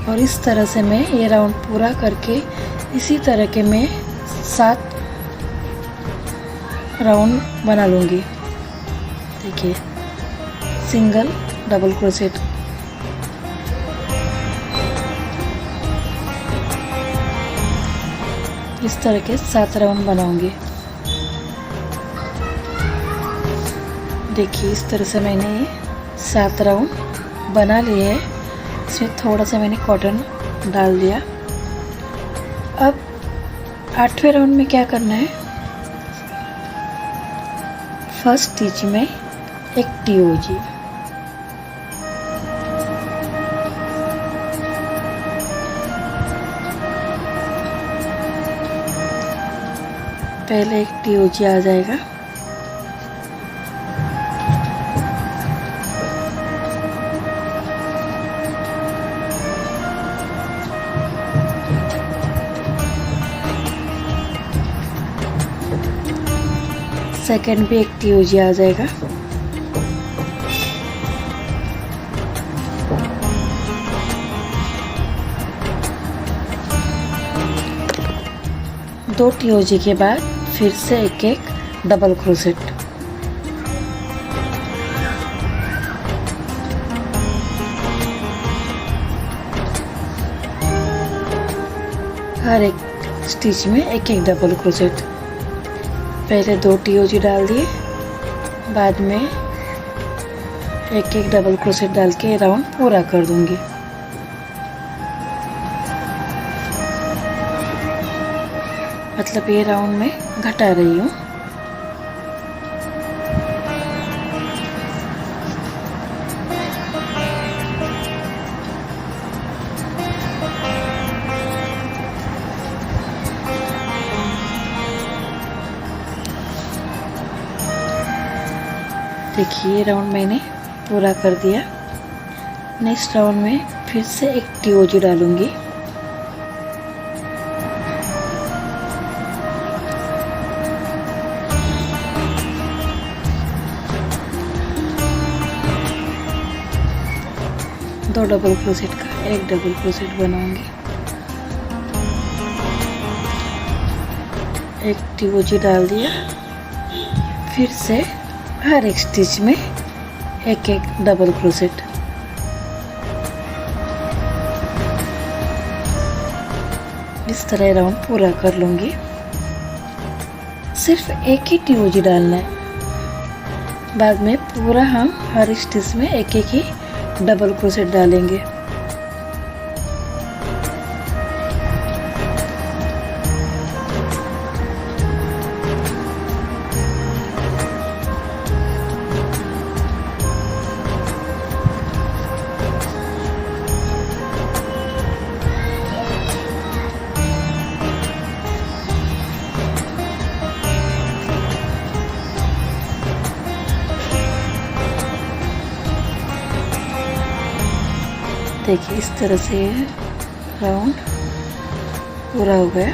और इस तरह से मैं ये राउंड पूरा करके इसी तरह के मैं 7 राउंड बना लूँगी। देखिए, सिंगल डबल क्रोशेट, इस तरह के 7 राउंड बनाऊंगी। देखिए, इस तरह से मैंने 7 राउंड बना लिए है। इसमें थोड़ा सा मैंने कॉटन डाल दिया। अब 8वें राउंड में क्या करना है, फर्स्ट स्टिच में एक TOG, पहले एक TOG आ जाएगा, सेकंड भी एक TOG आ जाएगा, दो TOG के बाद फिर से एक डबल क्रोशेट, हर एक स्टिच में एक डबल क्रोशेट। पहले 2 TOG डाल दिए, बाद में एक डबल क्रोशेट डाल के राउंड पूरा कर दूंगी। मतलब ये राउंड में घटा रही हूँ। देखिए, ये राउंड मैंने पूरा कर दिया। नेक्स्ट राउंड में फिर से एक TOG डालूंगी, दो डबल क्रोशेट का एक डबल क्रोशेट बनाऊंगी, एक TOG डाल दिया, फिर से हर एक स्टिच में एक डबल क्रोशेट। इस तरह राउंड पूरा कर लूँगी। सिर्फ एक ही TOG डालना है, बाद में पूरा हम हर स्टिच में एक ही डबल क्रोशेट डालेंगे। देखिए, इस तरह से राउंड पूरा हो गया।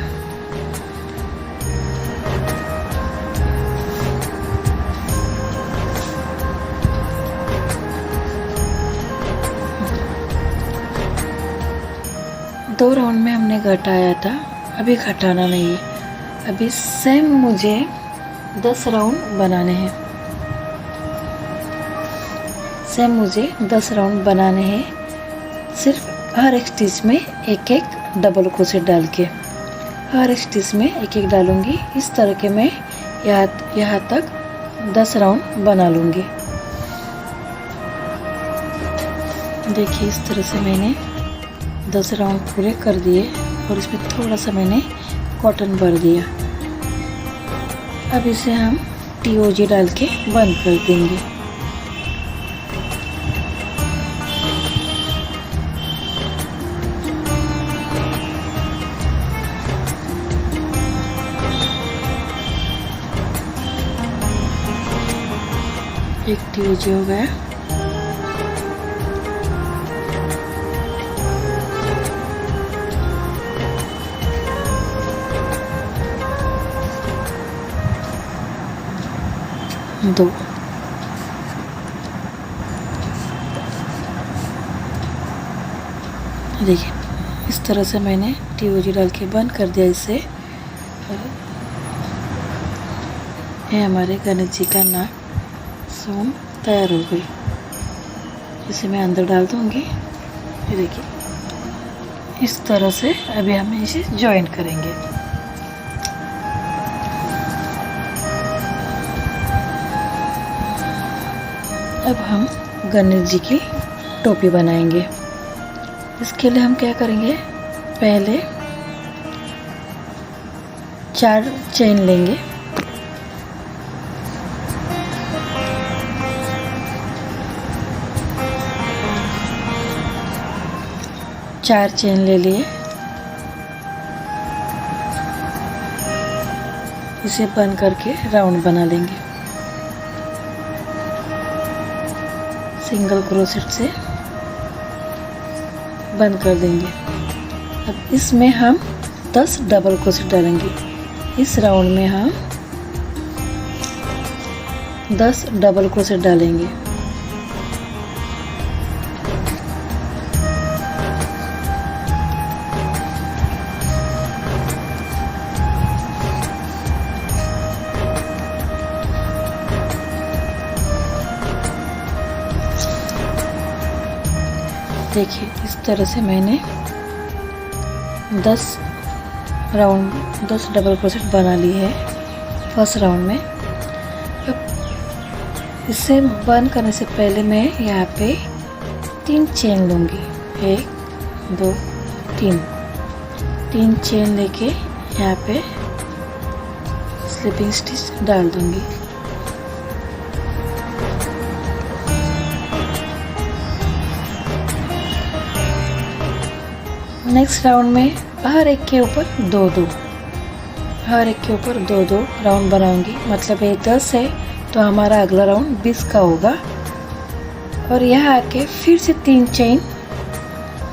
दो राउंड में हमने घटाया था, अभी घटाना नहीं है। अभी सेम मुझे 10 राउंड बनाने हैं। सेम मुझे 10 राउंड बनाने हैं, सिर्फ हर एक स्टिच में एक डबल क्रोशेट डाल के, हर एक स्टिच में एक डालूंगी। इस तरह के मैं यहाँ तक 10 राउंड बना लूँगी। देखिए, इस तरह से मैंने 10 राउंड पूरे कर दिए और इसमें थोड़ा सा मैंने कॉटन भर दिया। अब इसे हम TOG डाल के बंद कर देंगे। एक TOG हो गया। दो, देखिए तरह से मैंने टीओजी डाल के बंद कर दिया इसे। ये हमारे गणेश जी का नाग सोम तैयार हो गई। इसे मैं अंदर डाल दूँगी। ये देखिए इस तरह से अभी हम इसे जॉइन करेंगे। अब हम गणेश जी की टोपी बनाएंगे। इसके लिए हम क्या करेंगे, पहले 4 चेन लेंगे। चार चेन ले लिए। इसे बंद करके राउंड बना लेंगे। सिंगल क्रोशेट से बंद कर देंगे। अब इसमें हम 10 डबल क्रोशेट डालेंगे। इस राउंड में हम 10 डबल क्रोशेट डालेंगे। देखिए इस तरह से मैंने 10 डबल क्रोशेट बना ली है फर्स्ट राउंड में। अब इसे बंद करने से पहले मैं यहाँ पे 3 चेन लूँगी। 1 2 3 चेन लेके यहाँ पे स्लिपिंग स्टिच डाल दूँगी। नेक्स्ट राउंड में हर एक के ऊपर 2-2 राउंड बनाऊंगी। मतलब ये 10 है तो हमारा अगला राउंड 20 का होगा। और यहाँ आके फिर से 3 चेन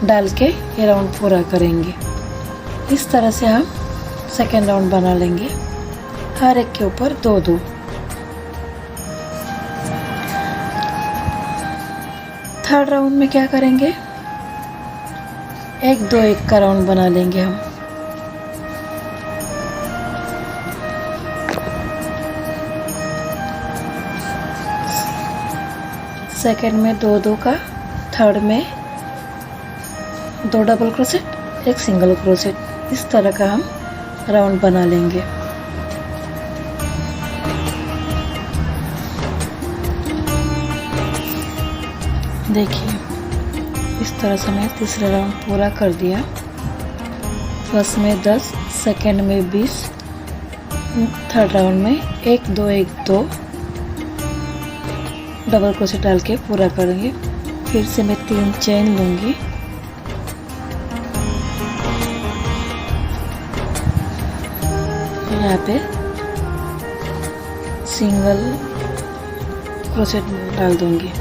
डाल के ये राउंड पूरा करेंगे। इस तरह से हम सेकेंड राउंड बना लेंगे। हर एक के ऊपर 2-2। थर्ड राउंड में क्या करेंगे, 1-2-1 का राउंड बना लेंगे हम। सेकंड में 2-2 का, थर्ड में 2 डबल क्रोशेट, 1 सिंगल क्रोशेट। इस तरह का हम राउंड बना लेंगे। देखिए इस तरह से मैं तीसरा राउंड पूरा कर दिया। फर्स्ट में 10, सेकंड में 20, थर्ड राउंड में 1-2-1-2 डबल क्रोशेट डाल के पूरा करेंगे। फिर से मैं 3 चेन लूँगी। यहाँ पे सिंगल क्रोशेट डाल दूँगी।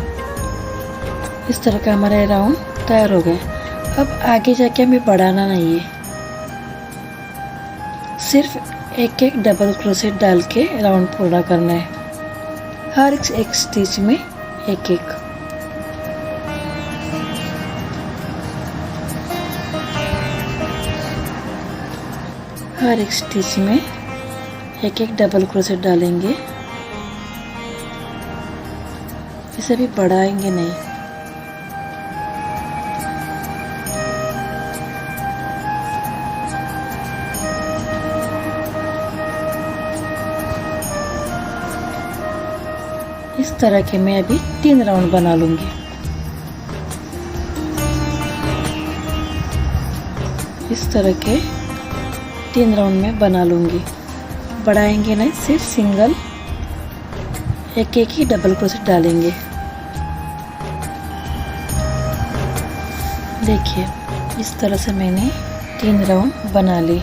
इस तरह का हमारा राउंड तैयार हो गया। अब आगे जाके हमें बढ़ाना नहीं है, सिर्फ 1-1 डबल क्रोशेट डाल के राउंड पूरा करना है। हर एक स्टिच में 1-1। हर एक स्टिच में 1-1 डबल क्रोशेट डालेंगे। इसे भी बढ़ाएंगे नहीं। इस तरह के मैं अभी 3 राउंड बना लूँगी। इस तरह के 3 राउंड में बना लूँगी। बढ़ाएंगे नहीं, सिर्फ सिंगल 1-1 ही डबल क्रोशेट डालेंगे। देखिए इस तरह से मैंने 3 राउंड बना ली।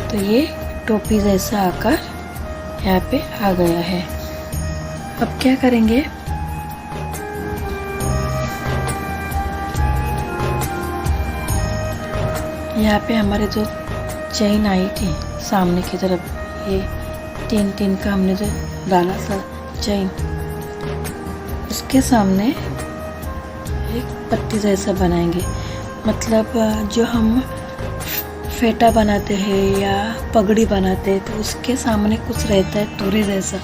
तो ये टोपी जैसा आकार यहाँ पे आ गया है। अब क्या करेंगे, यहाँ पे हमारे जो चेन आई थी सामने की तरफ, ये 3 का हमने जो डाला था चेन, उसके सामने एक पट्टी जैसा बनाएंगे। मतलब जो हम फेटा बनाते हैं या पगड़ी बनाते हैं तो उसके सामने कुछ रहता है तुरी जैसा,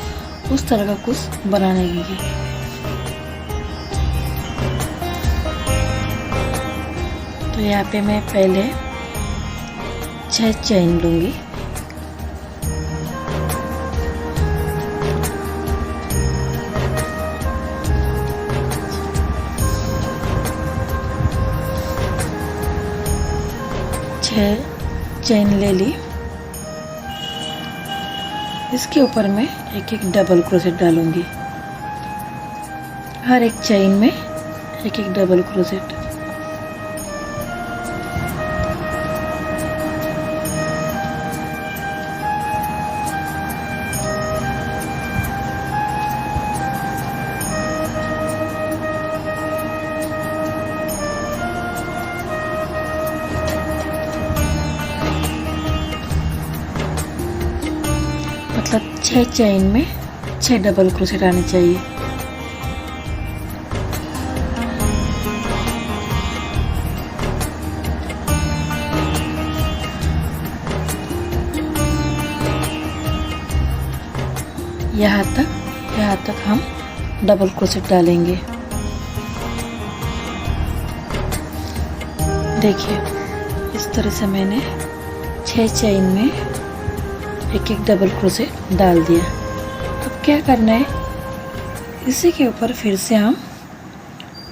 उस तरह का कुछ बनाने की। तो यहाँ पे मैं पहले 6 चेन लूँगी। चेन ले ली। इसके ऊपर मैं एक एक डबल क्रोशेट डालूंगी। हर एक चेन में एक एक डबल क्रोशेट। मतलब 6 चेन में 6 डबल क्रोशेट आने चाहिए। यहाँ तक हम डबल क्रोशेट डालेंगे। देखिए इस तरह से मैंने 6 चेन में एक एक डबल क्रोशेट डाल दिया। अब क्या करना है, इसी के ऊपर फिर से हम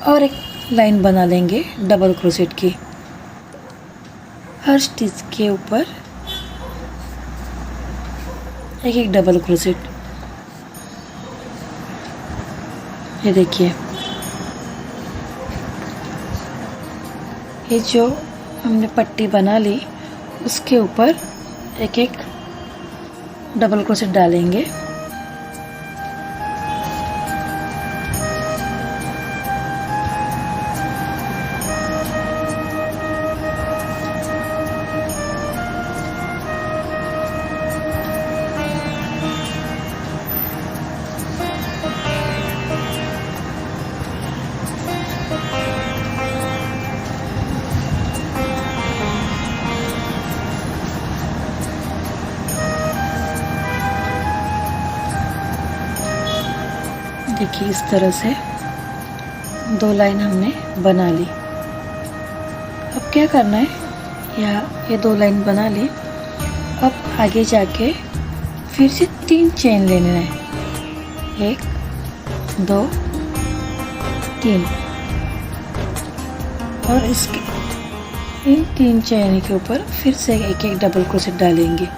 और एक लाइन बना लेंगे डबल क्रोशेट की। हर स्टिच के ऊपर एक एक डबल क्रोशेट। ये देखिए, ये जो हमने पट्टी बना ली उसके ऊपर एक एक डबल क्रोशेट डालेंगे। देखिए इस तरह से 2 लाइन हमने बना ली। अब क्या करना है, यहाँ ये 2 लाइन बना ली। अब आगे जाके फिर से 3 चेन लेना है। 1 2 3 और इसके इन 3 चेन के ऊपर फिर से एक एक डबल क्रोशेट डालेंगे।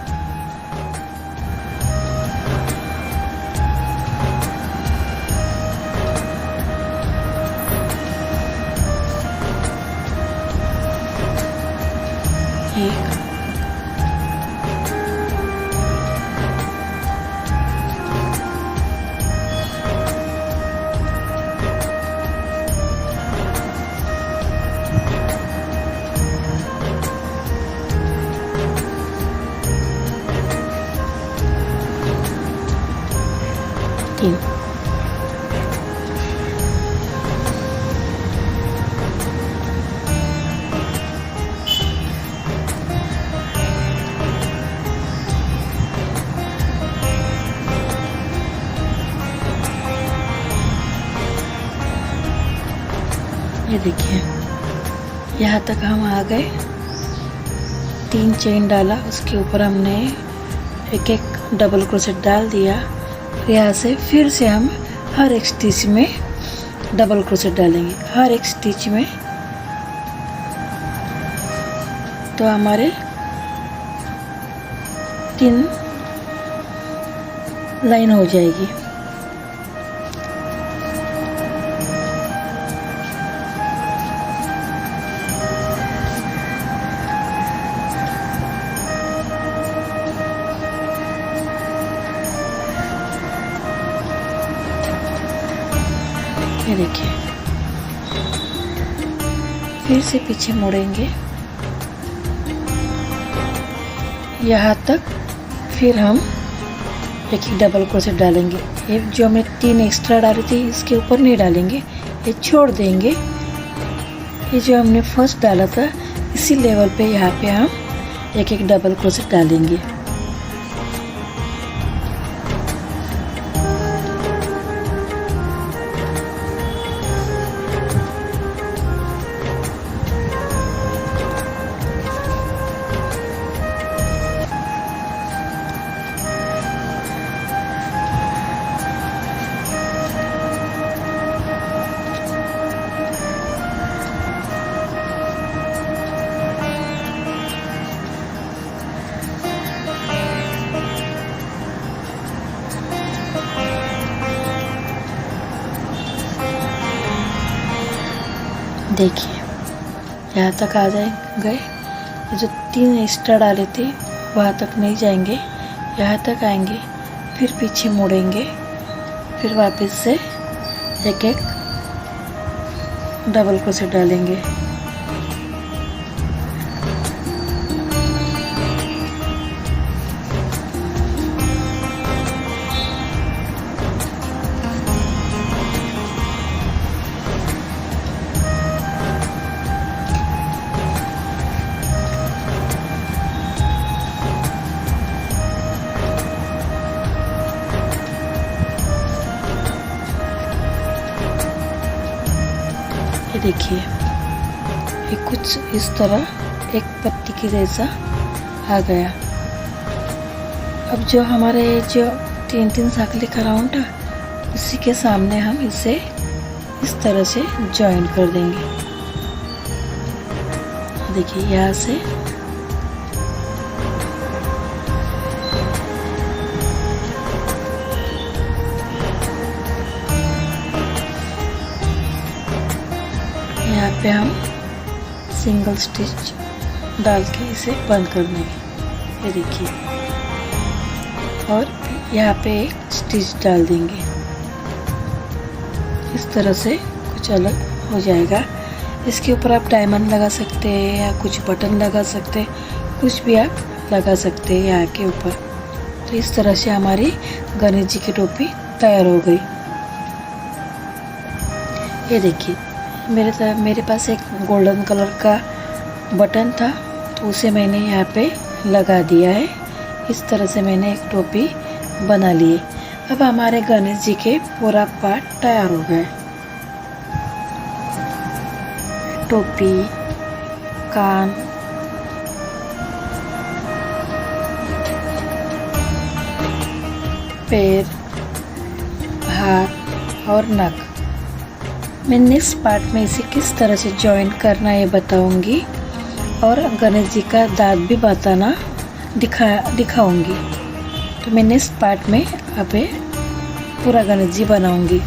ये देखिए यहाँ तक हम आ गए। 3 चेन डाला, उसके ऊपर हमने एक एक डबल क्रोशेट डाल दिया। यहाँ से फिर से हम हर एक स्टिच में डबल क्रोशेट डालेंगे, हर एक स्टिच में। तो हमारे 3 लाइन हो जाएगी। ये देखिए, फिर से पीछे मुड़ेंगे यहाँ तक, फिर हम एक ही डबल क्रोशेट डालेंगे। ये जो हमने 3 एक्स्ट्रा डाली थी इसके ऊपर नहीं डालेंगे, ये छोड़ देंगे। ये जो हमने फर्स्ट डाला था इसी लेवल पे यहाँ पे हम एक एक डबल क्रोशेट डालेंगे। देखिए यहाँ तक आ गए। ये जो 3 एक्स्ट्रा डाले थे वहाँ तक नहीं जाएंगे, यहाँ तक आएंगे, फिर पीछे मुड़ेंगे, फिर वापस से एक एक डबल क्रोशेट डालेंगे। ये देखिए ये कुछ इस तरह एक पत्ती की जैसा आ गया। अब जो हमारे जो 3 साखली का राउंड था उसी के सामने हम इसे इस तरह से जॉइन कर देंगे। देखिए यहाँ से यहाँ पे हम सिंगल स्टिच डाल के इसे बंद कर देंगे। ये देखिए और यहाँ पे एक स्टिच डाल देंगे। इस तरह से कुछ अलग हो जाएगा। इसके ऊपर आप डायमंड लगा सकते हैं या कुछ बटन लगा सकते हैं, कुछ भी आप लगा सकते हैं यहाँ के ऊपर। तो इस तरह से हमारी गणेश जी की टोपी तैयार हो गई। ये देखिए मेरे पास एक गोल्डन कलर का बटन था तो उसे मैंने यहाँ पे लगा दिया है। इस तरह से मैंने एक टोपी बना ली है। अब हमारे गणेश जी के पूरा पार्ट तैयार हो गए। टोपी, कान, पैर, हाथ और नख। मैं नेक्स्ट पार्ट में इसे किस तरह से जॉइन करना है बताऊंगी और गणेश जी का दांत भी बताना दिखाऊंगी। तो मैं नेक्स्ट पार्ट में अब पूरा गणेश जी बनाऊंगी।